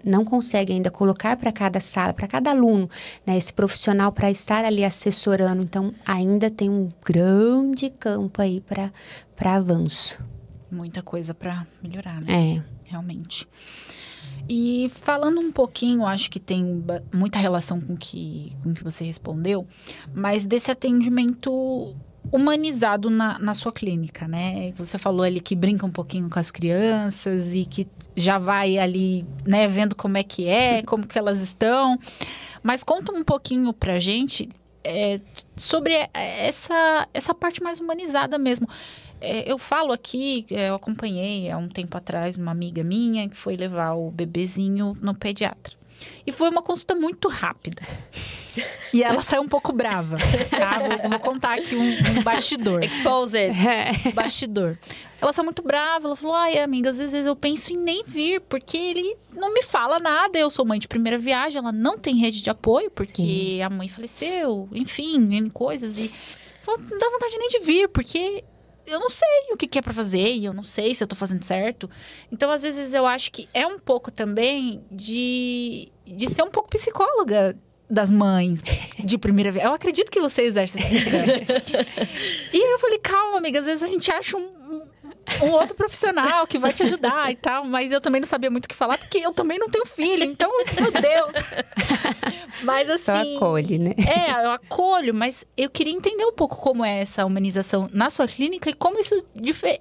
Speaker 3: não consegue ainda colocar para cada sala, para cada aluno, né, esse profissional para estar ali assessorando ano. Então, ainda tem um grande campo aí para avanço.
Speaker 1: Muita coisa para melhorar, né? Realmente. E falando um pouquinho, acho que tem muita relação com o que você respondeu, mas desse atendimento humanizado na sua clínica, né? Você falou ali que brinca um pouquinho com as crianças e que já vai ali, né, vendo como que elas estão. Mas conta um pouquinho pra gente sobre essa parte mais humanizada mesmo. Eu falo aqui, eu acompanhei há um tempo atrás uma amiga minha que foi levar o bebezinho no pediatra. E foi uma consulta muito rápida. E ela saiu um pouco brava. Tá? Vou contar aqui um bastidor.
Speaker 2: Exposed.
Speaker 1: Bastidor. Ela saiu muito brava. Ela falou, ai, amiga, às vezes eu penso em nem vir, porque ele não me fala nada. Eu sou mãe de primeira viagem, ela não tem rede de apoio, porque a mãe faleceu, enfim, em coisas. E falou, não dá vontade nem de vir, porque eu não sei o que é pra fazer, e eu não sei se eu tô fazendo certo. Então, às vezes, eu acho que é um pouco também de ser um pouco psicóloga das mães de primeira vez. Eu acredito que você exerce esse papel. E aí eu falei, calma, amiga, às vezes a gente acha um outro profissional que vai te ajudar e tal, mas eu também não sabia muito o que falar, porque eu também não tenho filho, então, meu Deus. Mas assim... Só
Speaker 3: acolhe, né?
Speaker 1: Eu acolho, mas eu queria entender um pouco como é essa humanização na sua clínica e como isso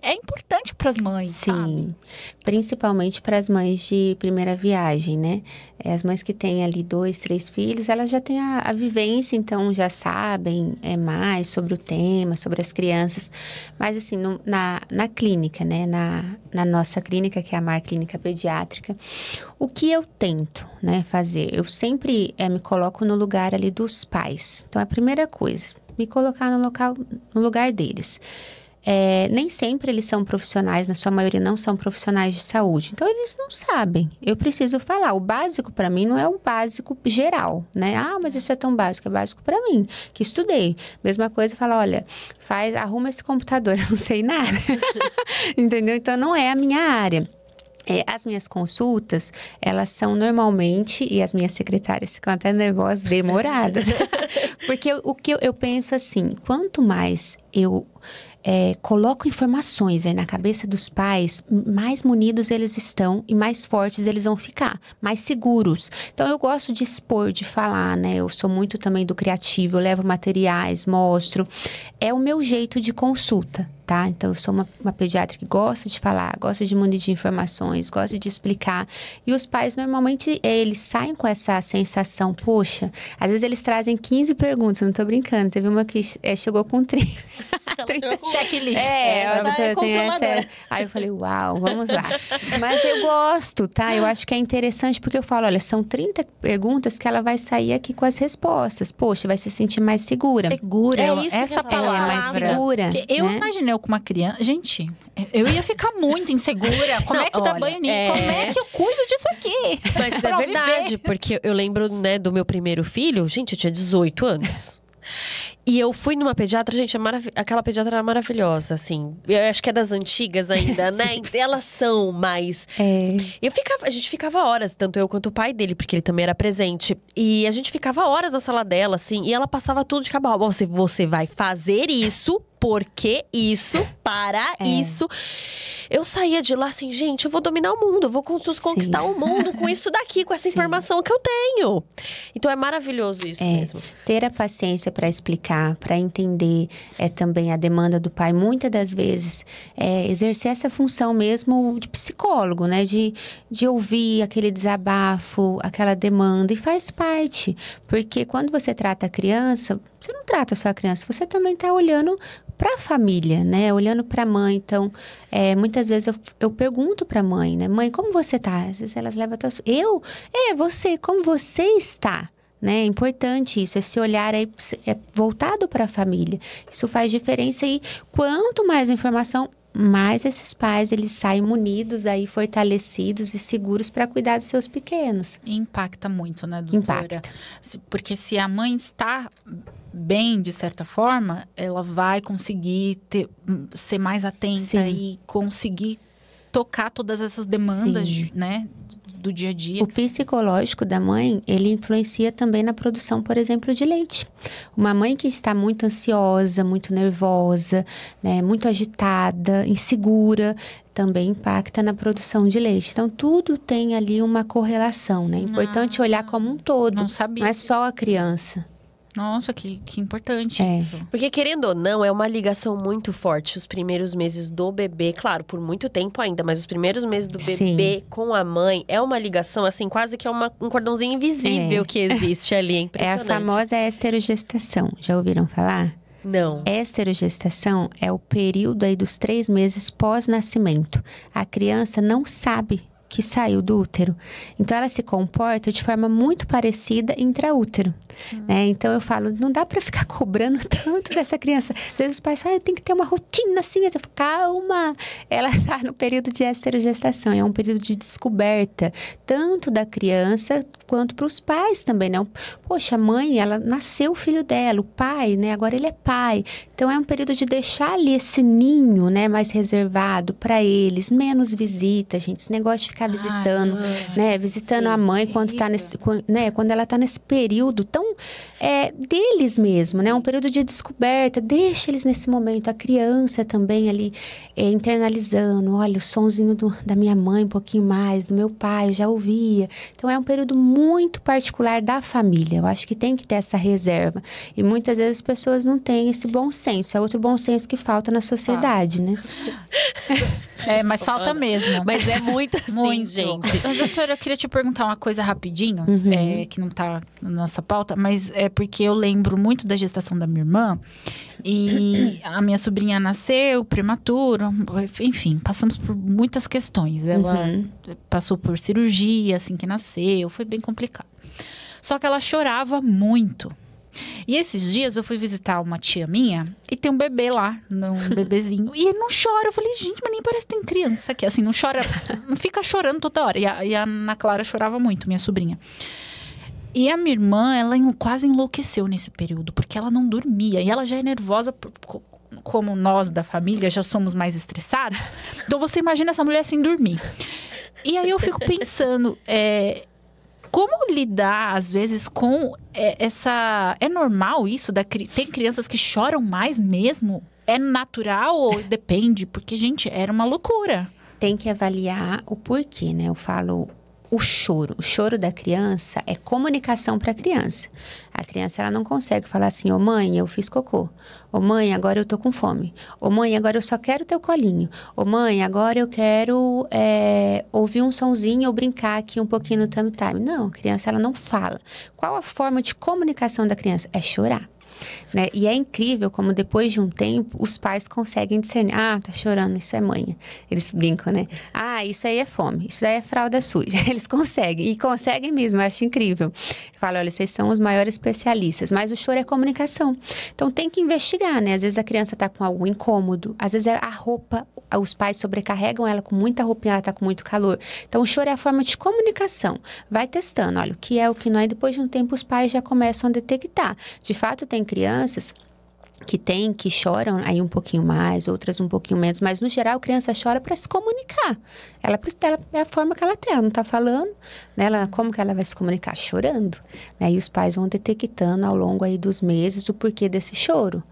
Speaker 1: é importante para as mães,
Speaker 3: Sim,
Speaker 1: sabe?
Speaker 3: Principalmente para as mães de primeira viagem, né? As mães que têm ali 2, 3 filhos, elas já têm a vivência, então já sabem mais sobre o tema, sobre as crianças. Mas assim, na clínica, né? Na nossa clínica, que é a Mar Clínica Pediátrica, o que eu tento, né, fazer? Eu sempre me coloco no lugar ali dos pais. Então, a primeira coisa, me colocar no lugar deles. Nem sempre eles são profissionais, na sua maioria não são profissionais de saúde. Então, eles não sabem. Eu preciso falar. O básico para mim não é o básico geral, né? Ah, mas isso é tão básico. É básico para mim, que estudei. Mesma coisa, falar, olha, arruma esse computador. Eu não sei nada. Entendeu? Então, não é a minha área. As minhas consultas, elas são normalmente, e as minhas secretárias ficam até nervosas, demoradas. Porque o que eu penso assim, quanto mais eu coloco informações aí na cabeça dos pais, mais munidos eles estão e mais fortes eles vão ficar, mais seguros. Então, eu gosto de expor, de falar, né? Eu sou muito também do criativo, eu levo materiais, mostro. É o meu jeito de consulta. Tá? Então, eu sou uma pediatra que gosta de falar, gosta de munir de informações, gosta de explicar. E os pais, normalmente, eles saem com essa sensação, poxa, às vezes eles trazem 15 perguntas, não tô brincando. Teve uma que chegou com 30.
Speaker 1: Checklist.
Speaker 3: Aí eu falei, uau, vamos lá. Mas eu gosto, tá? Eu acho que é interessante porque eu falo, olha, são 30 perguntas que ela vai sair aqui com as respostas. Poxa, vai se sentir mais segura.
Speaker 1: Segura, essa palavra.
Speaker 3: Mais segura.
Speaker 1: Eu imaginei com uma criança... Gente, eu ia ficar muito insegura. Como é que dá banho nisso? Como é que eu cuido disso aqui?
Speaker 2: Mas é verdade, porque eu lembro, né, do meu primeiro filho. Gente, eu tinha 18 anos. E eu fui numa pediatra, gente, aquela pediatra era maravilhosa, assim. Eu acho que é das antigas ainda, né? Elas são mais... A gente ficava horas, tanto eu quanto o pai dele, porque ele também era presente. E a gente ficava horas na sala dela, assim, e ela passava tudo de cabo a rabo. Você vai fazer isso, porque isso, para isso. Eu saía de lá assim, gente, eu vou dominar o mundo, eu vou conquistar o mundo com isso daqui, com essa informação que eu tenho. Então, é maravilhoso isso mesmo.
Speaker 3: Ter a paciência para explicar, para entender também a demanda do pai. Muitas das vezes, exercer essa função mesmo de psicólogo, né? De ouvir aquele desabafo, aquela demanda. E faz parte. Porque quando você trata a criança, você não trata só a criança, você também está olhando para a família, né? Olhando para a mãe. Então, muitas vezes eu pergunto para a mãe, né? Mãe, como você está? Às vezes elas levam até... Você, como você está? Né? É importante isso, esse olhar aí voltado para a família. Isso faz diferença e quanto mais informação, mais esses pais, eles saem munidos aí, fortalecidos e seguros para cuidar dos seus pequenos.
Speaker 1: E impacta muito, né, doutora?
Speaker 3: Impacta.
Speaker 1: Porque se a mãe está bem, de certa forma, ela vai conseguir ser mais atenta e conseguir tocar todas essas demandas, né, do dia a dia.
Speaker 3: O psicológico da mãe, ele influencia também na produção, por exemplo, de leite. Uma mãe que está muito ansiosa, muito nervosa, né, muito agitada, insegura, também impacta na produção de leite. Então, tudo tem ali uma correlação, né? É importante olhar como um todo.
Speaker 1: Não sabia.
Speaker 3: Não é só a criança.
Speaker 1: Nossa, que importante isso.
Speaker 2: Porque, querendo ou não, é uma ligação muito forte. Os primeiros meses do bebê, claro, por muito tempo ainda, mas os primeiros meses do bebê com a mãe é uma ligação, assim, quase que é um cordãozinho invisível que existe ali. É impressionante.
Speaker 3: É a famosa esterogestação. Já ouviram falar?
Speaker 2: Não.
Speaker 3: Esterogestação é o período aí dos 3 meses pós-nascimento. A criança não sabe que saiu do útero. Então, ela se comporta de forma muito parecida intraútero. Né? Então, eu falo, não dá pra ficar cobrando tanto dessa criança. Às vezes os pais falam, tem que ter uma rotina assim. Eu falo, calma. Ela tá no período de esterogestação. É um período de descoberta, tanto da criança quanto para os pais também, né? Poxa, a mãe, ela nasceu o filho dela, o pai, né? Agora ele é pai. Então, é um período de deixar ali esse ninho, né? Mais reservado para eles. Menos visita, gente. Esse negócio de ficar visitando, né? Visitando a mãe quando tá nesse, né? Quando ela tá nesse período tão deles mesmo, né? Um período de descoberta. Deixa eles nesse momento. A criança também ali internalizando. Olha, o sonzinho da minha mãe um pouquinho mais, do meu pai, eu já ouvia. Então, é um período muito particular da família. Eu acho que tem que ter essa reserva. E muitas vezes as pessoas não têm esse bom senso. É outro bom senso que falta na sociedade, né?
Speaker 1: Mas falta mesmo.
Speaker 2: Mas é muito assim,
Speaker 1: muito.
Speaker 2: gente.
Speaker 1: Mas, doutora, eu queria te perguntar uma coisa rapidinho, que não tá na nossa pauta, mas é porque eu lembro muito da gestação da minha irmã. E a minha sobrinha nasceu prematura, enfim, passamos por muitas questões. Ela passou por cirurgia assim que nasceu, foi bem complicado. Só que ela chorava muito. E esses dias eu fui visitar uma tia minha e tem um bebê lá, um bebezinho. E ele não chora. Eu falei, gente, mas nem parece que tem criança aqui. Assim, não chora, não fica chorando toda hora. E a Ana Clara chorava muito, minha sobrinha. E a minha irmã, ela quase enlouqueceu nesse período, porque ela não dormia. E ela já é nervosa, como nós da família já somos mais estressados. Então você imagina essa mulher sem dormir. E aí eu fico pensando, como lidar, às vezes, com essa... É normal isso? Tem crianças que choram mais mesmo? É natural ou depende? Porque, gente, era uma loucura.
Speaker 3: Tem que avaliar o porquê, né? Eu falo... O choro da criança é comunicação para a criança. A criança, ela não consegue falar assim, ô mãe, eu fiz cocô. Ô mãe, agora eu tô com fome. Ô mãe, agora eu só quero teu colinho. Ô mãe, agora eu quero ouvir um sonzinho ou brincar aqui um pouquinho no tummy time. Não, a criança, ela não fala. Qual a forma de comunicação da criança? É chorar. Né? E é incrível como depois de um tempo os pais conseguem discernir. Ah, tá chorando, isso é manha. Eles brincam, né? Ah, isso aí é fome, isso daí é fralda suja. Eles conseguem, e conseguem mesmo, eu acho incrível. Eu falo, olha, vocês são os maiores especialistas, mas o choro é comunicação. Então tem que investigar, né? Às vezes a criança tá com algo incômodo, às vezes é a roupa, os pais sobrecarregam ela com muita roupinha, ela tá com muito calor. Então o choro é a forma de comunicação. Vai testando, olha, o que é, o que não é. Depois de um tempo os pais já começam a detectar. De fato, tem crianças que choram aí um pouquinho mais, outras um pouquinho menos, mas no geral a criança chora para se comunicar. Ela é a forma que ela tem, ela não está falando, né? Como que ela vai se comunicar? Chorando, né? E os pais vão detectando ao longo aí dos meses o porquê desse choro.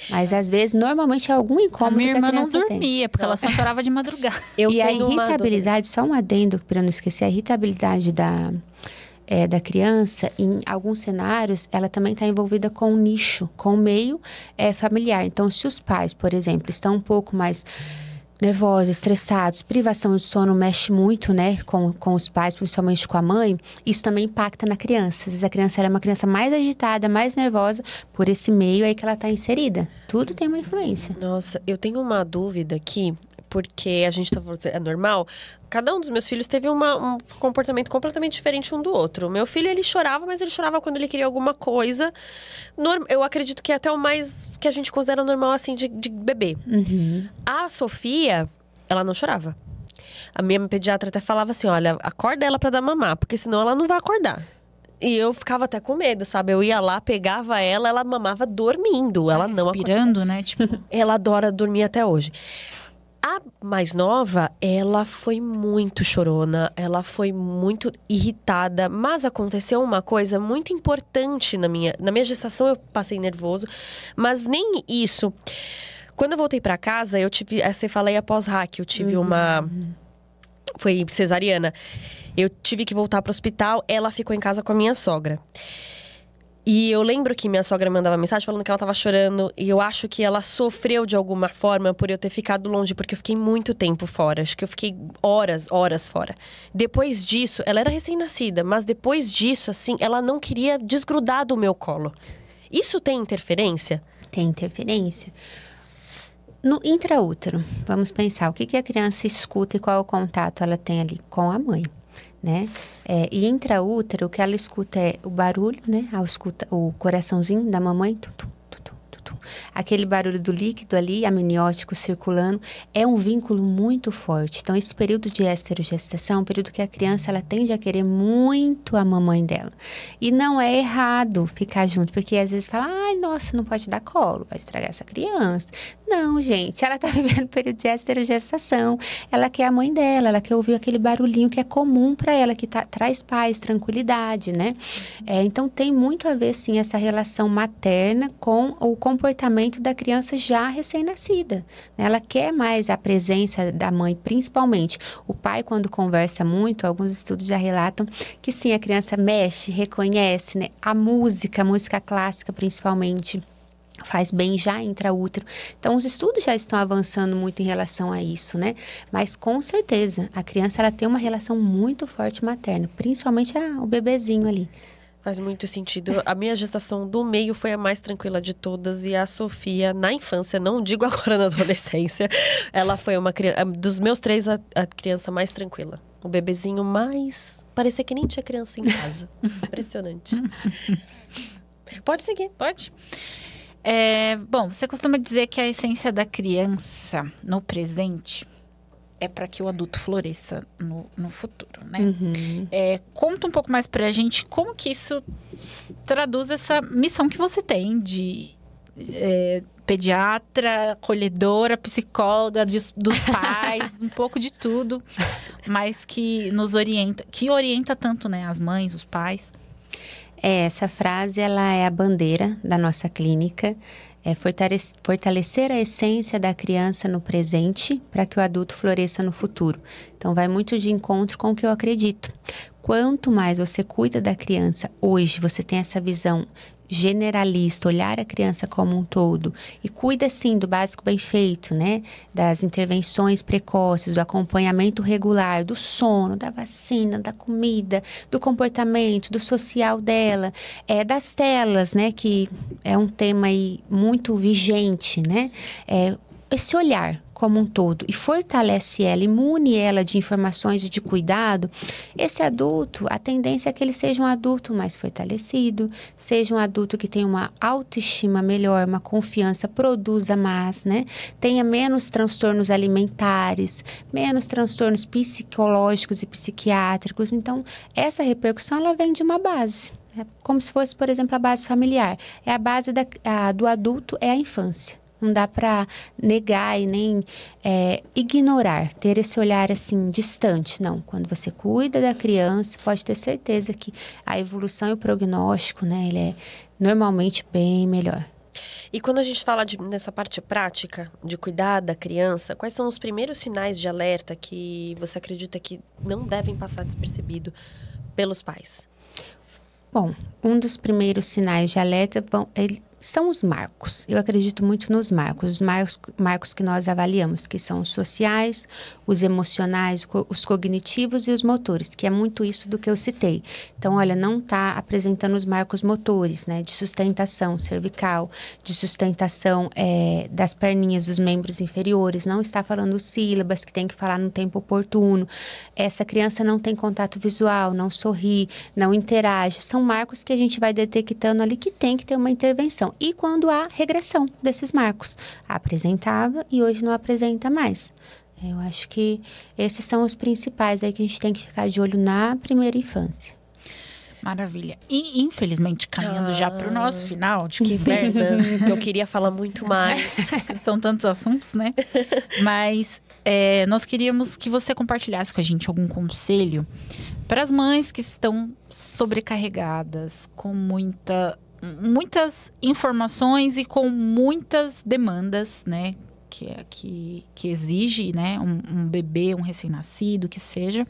Speaker 3: Mas às vezes, normalmente é algum incômodo que a criança tem.
Speaker 1: A minha irmã não dormia, porque ela só chorava de madrugada.
Speaker 3: E a irritabilidade, só um adendo para não esquecer, a irritabilidade da criança, em alguns cenários, ela também está envolvida com o nicho, com o meio familiar. Então, se os pais, por exemplo, estão um pouco mais nervosos, estressados, privação de sono mexe muito, né, com os pais, principalmente com a mãe, isso também impacta na criança. Às vezes a criança ela é uma criança mais agitada, mais nervosa, por esse meio aí que ela está inserida. Tudo tem uma influência.
Speaker 2: Nossa, eu tenho uma dúvida aqui, porque a gente tá falando, é normal. Cada um dos meus filhos teve um comportamento completamente diferente um do outro. O meu filho, ele chorava, mas ele chorava quando ele queria alguma coisa. Eu acredito que é até o mais que a gente considera normal, assim, de bebê. A Sofia, ela não chorava. A minha pediatra até falava assim, olha, acorda ela pra dar mamar, porque senão ela não vai acordar. E eu ficava até com medo, sabe? Eu ia lá, pegava ela mamava dormindo. Ela não
Speaker 1: respirando, né? Tipo...
Speaker 2: Ela adora dormir até hoje. A mais nova, ela foi muito chorona, ela foi muito irritada, mas aconteceu uma coisa muito importante na minha gestação. Eu passei nervoso, mas nem isso. Quando eu voltei pra casa, eu tive a cefaleia pós-RAC, eu tive foi cesariana. Eu tive que voltar pro hospital, ela ficou em casa com a minha sogra. E eu lembro que minha sogra me mandava mensagem falando que ela tava chorando. E eu acho que ela sofreu de alguma forma por eu ter ficado longe. Porque eu fiquei muito tempo fora. Acho que eu fiquei horas fora. Depois disso, ela era recém-nascida. Mas depois disso, assim, ela não queria desgrudar do meu colo. Isso tem interferência?
Speaker 3: Tem interferência. No intraútero, vamos pensar. O que a criança escuta e qual é o contato ela tem ali com a mãe, né? E intraútero, o que ela escuta é o barulho, né? Ela escuta o coraçãozinho da mamãe, tum, tum, tum, tum, tum, tum. Aquele barulho do líquido ali, amniótico circulando, é um vínculo muito forte. Então, esse período de esterogestação é um período que a criança ela tende a querer muito a mamãe dela. E não é errado ficar junto, porque às vezes fala, ai, nossa, não pode dar colo, vai estragar essa criança. Não, gente, ela tá vivendo um período de esterogestação, ela quer a mãe dela, ela quer ouvir aquele barulhinho que é comum para ela, que traz paz, tranquilidade, né? Então, tem muito a ver, sim, essa relação materna com o comportamento da criança já recém-nascida. Ela quer mais a presença da mãe, principalmente. O pai, quando conversa muito, alguns estudos já relatam que, sim, a criança mexe, reconhece, né? A música clássica, principalmente, faz bem já intraútero. Então, os estudos já estão avançando muito em relação a isso, né? Mas, com certeza, a criança ela tem uma relação muito forte materna, principalmente o bebezinho ali.
Speaker 2: Faz muito sentido. A minha gestação do meio foi a mais tranquila de todas. E a Sofia, na infância, não digo agora na adolescência, ela foi uma criança... Dos meus 3, a criança mais tranquila. O bebezinho mais... Parecia que nem tinha criança em casa. Impressionante. Pode seguir.
Speaker 1: Pode. Bom, você costuma dizer que a essência da criança no presente é para que o adulto floresça no futuro, né?
Speaker 3: Uhum.
Speaker 1: Conta um pouco mais pra gente como que isso traduz essa missão que você tem de pediatra, acolhedora, psicóloga dos pais, um pouco de tudo, mas que nos orienta, que orienta tanto, né, as mães, os pais.
Speaker 3: Essa frase, ela é a bandeira da nossa clínica. Fortalecer a essência da criança no presente para que o adulto floresça no futuro. Então, vai muito de encontro com o que eu acredito. Quanto mais você cuida da criança hoje, você tem essa visão generalista, olhar a criança como um todo e cuida, sim, do básico bem feito, né? Das intervenções precoces, do acompanhamento regular, do sono, da vacina, da comida, do comportamento, do social dela, das telas, né? Que é um tema aí muito vigente, né? Esse olhar como um todo e fortalece ela, imune ela de informações e de cuidado, esse adulto, a tendência é que ele seja um adulto mais fortalecido, seja um adulto que tenha uma autoestima melhor, uma confiança, produza mais, né? Tenha menos transtornos alimentares, menos transtornos psicológicos e psiquiátricos. Então, essa repercussão, ela vem de uma base. É como se fosse, por exemplo, a base familiar. A base do adulto é a infância. Não dá para negar e nem ignorar, ter esse olhar assim distante. Não, quando você cuida da criança, pode ter certeza que a evolução e o prognóstico, né, ele é normalmente bem melhor.
Speaker 2: E quando a gente fala nessa parte prática, de cuidar da criança, quais são os primeiros sinais de alerta que você acredita que não devem passar despercebido pelos pais?
Speaker 3: Bom, um dos primeiros sinais de alerta são os marcos. Eu acredito muito nos marcos. Os marcos que nós avaliamos, que são os sociais, os emocionais, os cognitivos e os motores, que é muito isso do que eu citei. Então, olha, não está apresentando os marcos motores, né? De sustentação cervical, de sustentação das perninhas, dos membros inferiores, não está falando sílabas, que tem que falar no tempo oportuno. Essa criança não tem contato visual, não sorri, não interage. São marcos que a gente vai detectando ali que tem que ter uma intervenção. E quando há regressão desses marcos, apresentava e hoje não apresenta mais. Eu acho que esses são os principais aí que a gente tem que ficar de olho na primeira infância.
Speaker 1: Maravilha. E, infelizmente, caminhando já para o nosso final de conversa.
Speaker 2: Eu queria falar muito mais.
Speaker 1: São tantos assuntos, né? Mas nós queríamos que você compartilhasse com a gente algum conselho para as mães que estão sobrecarregadas, com muitas informações e com muitas demandas, né? Que exige, né? Um bebê, um recém-nascido, que seja.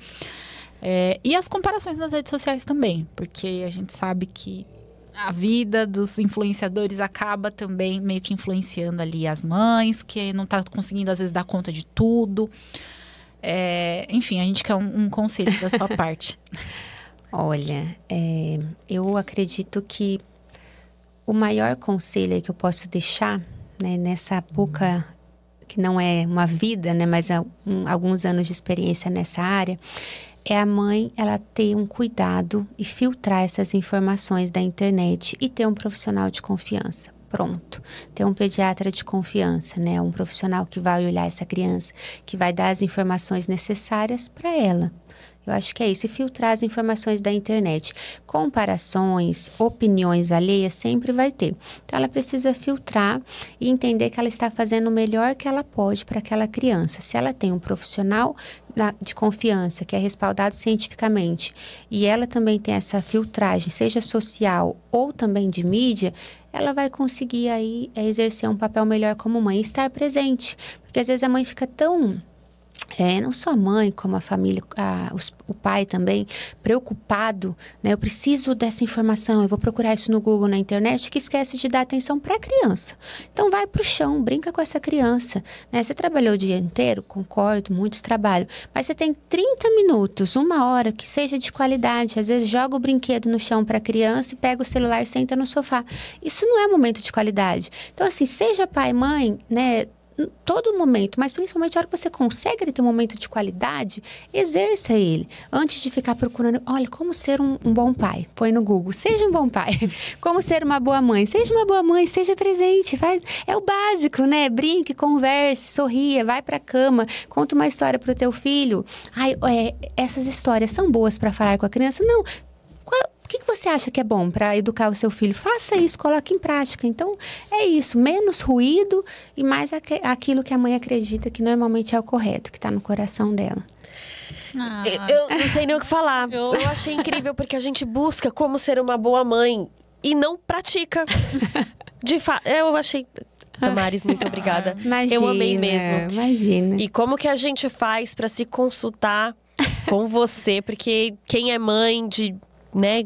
Speaker 1: E as comparações nas redes sociais também, porque a gente sabe que a vida dos influenciadores acaba também meio que influenciando ali as mães, que não tá conseguindo às vezes dar conta de tudo. Enfim, a gente quer um conselho da sua parte.
Speaker 3: Olha, eu acredito que o maior conselho que eu posso deixar, né, nessa pouca, que não é uma vida, né, mas alguns anos de experiência nessa área, é a mãe, ela ter um cuidado e filtrar essas informações da internet e ter um profissional de confiança. Pronto. Ter um pediatra de confiança, né? Um profissional que vai olhar essa criança, que vai dar as informações necessárias para ela. Eu acho que é isso, e filtrar as informações da internet. Comparações, opiniões alheias sempre vai ter. Então, ela precisa filtrar e entender que ela está fazendo o melhor que ela pode para aquela criança. Se ela tem um profissional de confiança, que é respaldado cientificamente, e ela também tem essa filtragem, seja social ou também de mídia, ela vai conseguir aí exercer um papel melhor como mãe e estar presente. Porque às vezes a mãe fica tão... não só a mãe, como a família, o pai também, preocupado, né? Eu preciso dessa informação, eu vou procurar isso no Google, na internet, que esquece de dar atenção para a criança. Então, vai para o chão, brinca com essa criança, né? Você trabalhou o dia inteiro? Concordo, muitos trabalhos, mas você tem 30 minutos, 1 hora, que seja de qualidade. Às vezes, joga o brinquedo no chão para a criança e pega o celular e senta no sofá. Isso não é momento de qualidade. Então, assim, seja pai, mãe, né? Todo momento, mas principalmente a hora que você consegue ter um momento de qualidade, exerça ele. Antes de ficar procurando, olha, como ser um bom pai. Põe no Google, seja um bom pai. Como ser uma boa mãe. Seja uma boa mãe, seja presente. É o básico, né? Brinque, converse, sorria, vai pra cama, conta uma história pro teu filho. Essas histórias são boas para falar com a criança? Não. O que você acha que é bom para educar o seu filho? Faça isso, coloque em prática. Então, é isso. Menos ruído e mais aquilo que a mãe acredita que normalmente é o correto, que está no coração dela.
Speaker 2: Eu não sei nem o que falar. Eu achei incrível porque a gente busca como ser uma boa mãe e não pratica. De fato, eu achei... Damares, muito obrigada.
Speaker 3: Imagina,
Speaker 2: eu amei mesmo.
Speaker 3: Imagina.
Speaker 2: E como que a gente faz para se consultar com você? Porque quem é mãe de... né?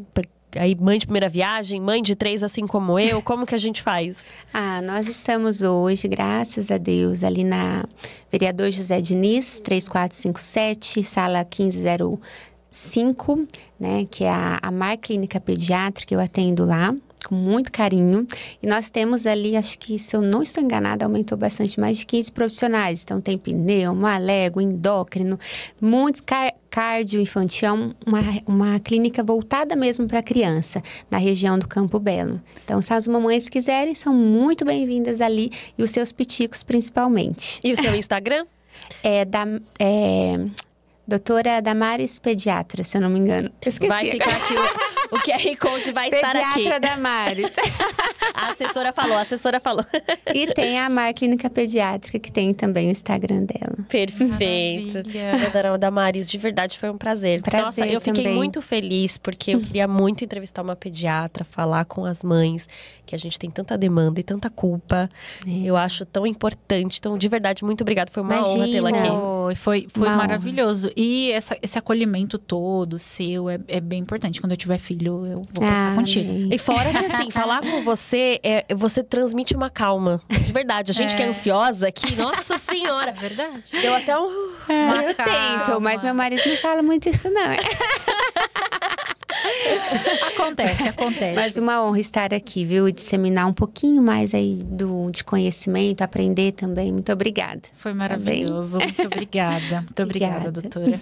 Speaker 2: Aí, mãe de primeira viagem, mãe de 3, assim como eu, como que a gente faz?
Speaker 3: Nós estamos hoje, graças a Deus, ali na Vereador José Diniz, 3457, sala 1505, né? Que é a Mar Clínica Pediátrica, eu atendo lá com muito carinho. E nós temos ali, acho que, se eu não estou enganada, aumentou bastante, mais de 15 profissionais. Então, tem pneu, alergo, endócrino, muitos cardio infantil, uma clínica voltada mesmo para criança, na região do Campo Belo. Então, se as mamães quiserem, são muito bem-vindas ali, e os seus piticos principalmente.
Speaker 2: E o seu Instagram?
Speaker 3: Doutora Damares Pediatra, se eu não me engano. Eu esqueci.
Speaker 2: Vai ficar aqui o QR Code vai estar aqui.
Speaker 3: Pediatra Damares.
Speaker 2: A assessora falou.
Speaker 3: E tem a Mar Clínica Pediátrica, que tem também o Instagram dela.
Speaker 2: Perfeito. Damares, de verdade, foi um prazer. Nossa, eu fiquei
Speaker 3: também
Speaker 2: muito feliz, porque eu queria muito entrevistar uma pediatra, falar com as mães, que a gente tem tanta demanda e tanta culpa. Eu acho tão importante. Então, de verdade, muito obrigada. Foi uma honra tê-la aqui.
Speaker 1: Foi maravilhoso. E esse acolhimento todo seu é bem importante. Quando eu tiver filho, eu vou passar contigo.
Speaker 2: E fora que, assim, falar com você, você transmite uma calma. De verdade. A gente que é ansiosa aqui, nossa senhora.
Speaker 1: É verdade.
Speaker 2: Deu até
Speaker 3: eu tento, mas meu marido não fala muito isso, não.
Speaker 1: Acontece.
Speaker 3: Mas uma honra estar aqui, viu? E disseminar um pouquinho mais aí de conhecimento, aprender também. Muito obrigada.
Speaker 1: Foi maravilhoso. Muito obrigada. Muito obrigada, doutora.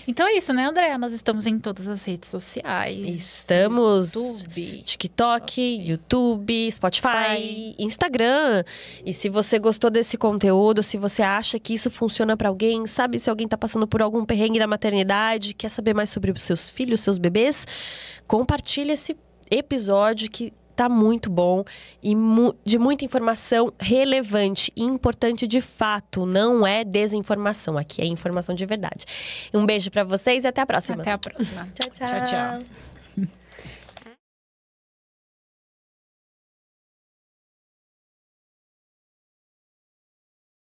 Speaker 1: Então é isso, né, Andréa? Nós estamos em todas as redes sociais.
Speaker 2: Estamos
Speaker 1: YouTube,
Speaker 2: TikTok, YouTube, Spotify, Instagram. E se você gostou desse conteúdo, se você acha que isso funciona pra alguém, sabe, se alguém tá passando por algum perrengue na maternidade, quer saber mais sobre os seus filhos, seus bebês, compartilha esse episódio que tá muito bom e de muita informação relevante e importante de fato. Não é desinformação, aqui é informação de verdade. Um beijo pra vocês e até a próxima.
Speaker 1: Até a próxima.
Speaker 2: Tchau, tchau.
Speaker 1: Tchau, tchau.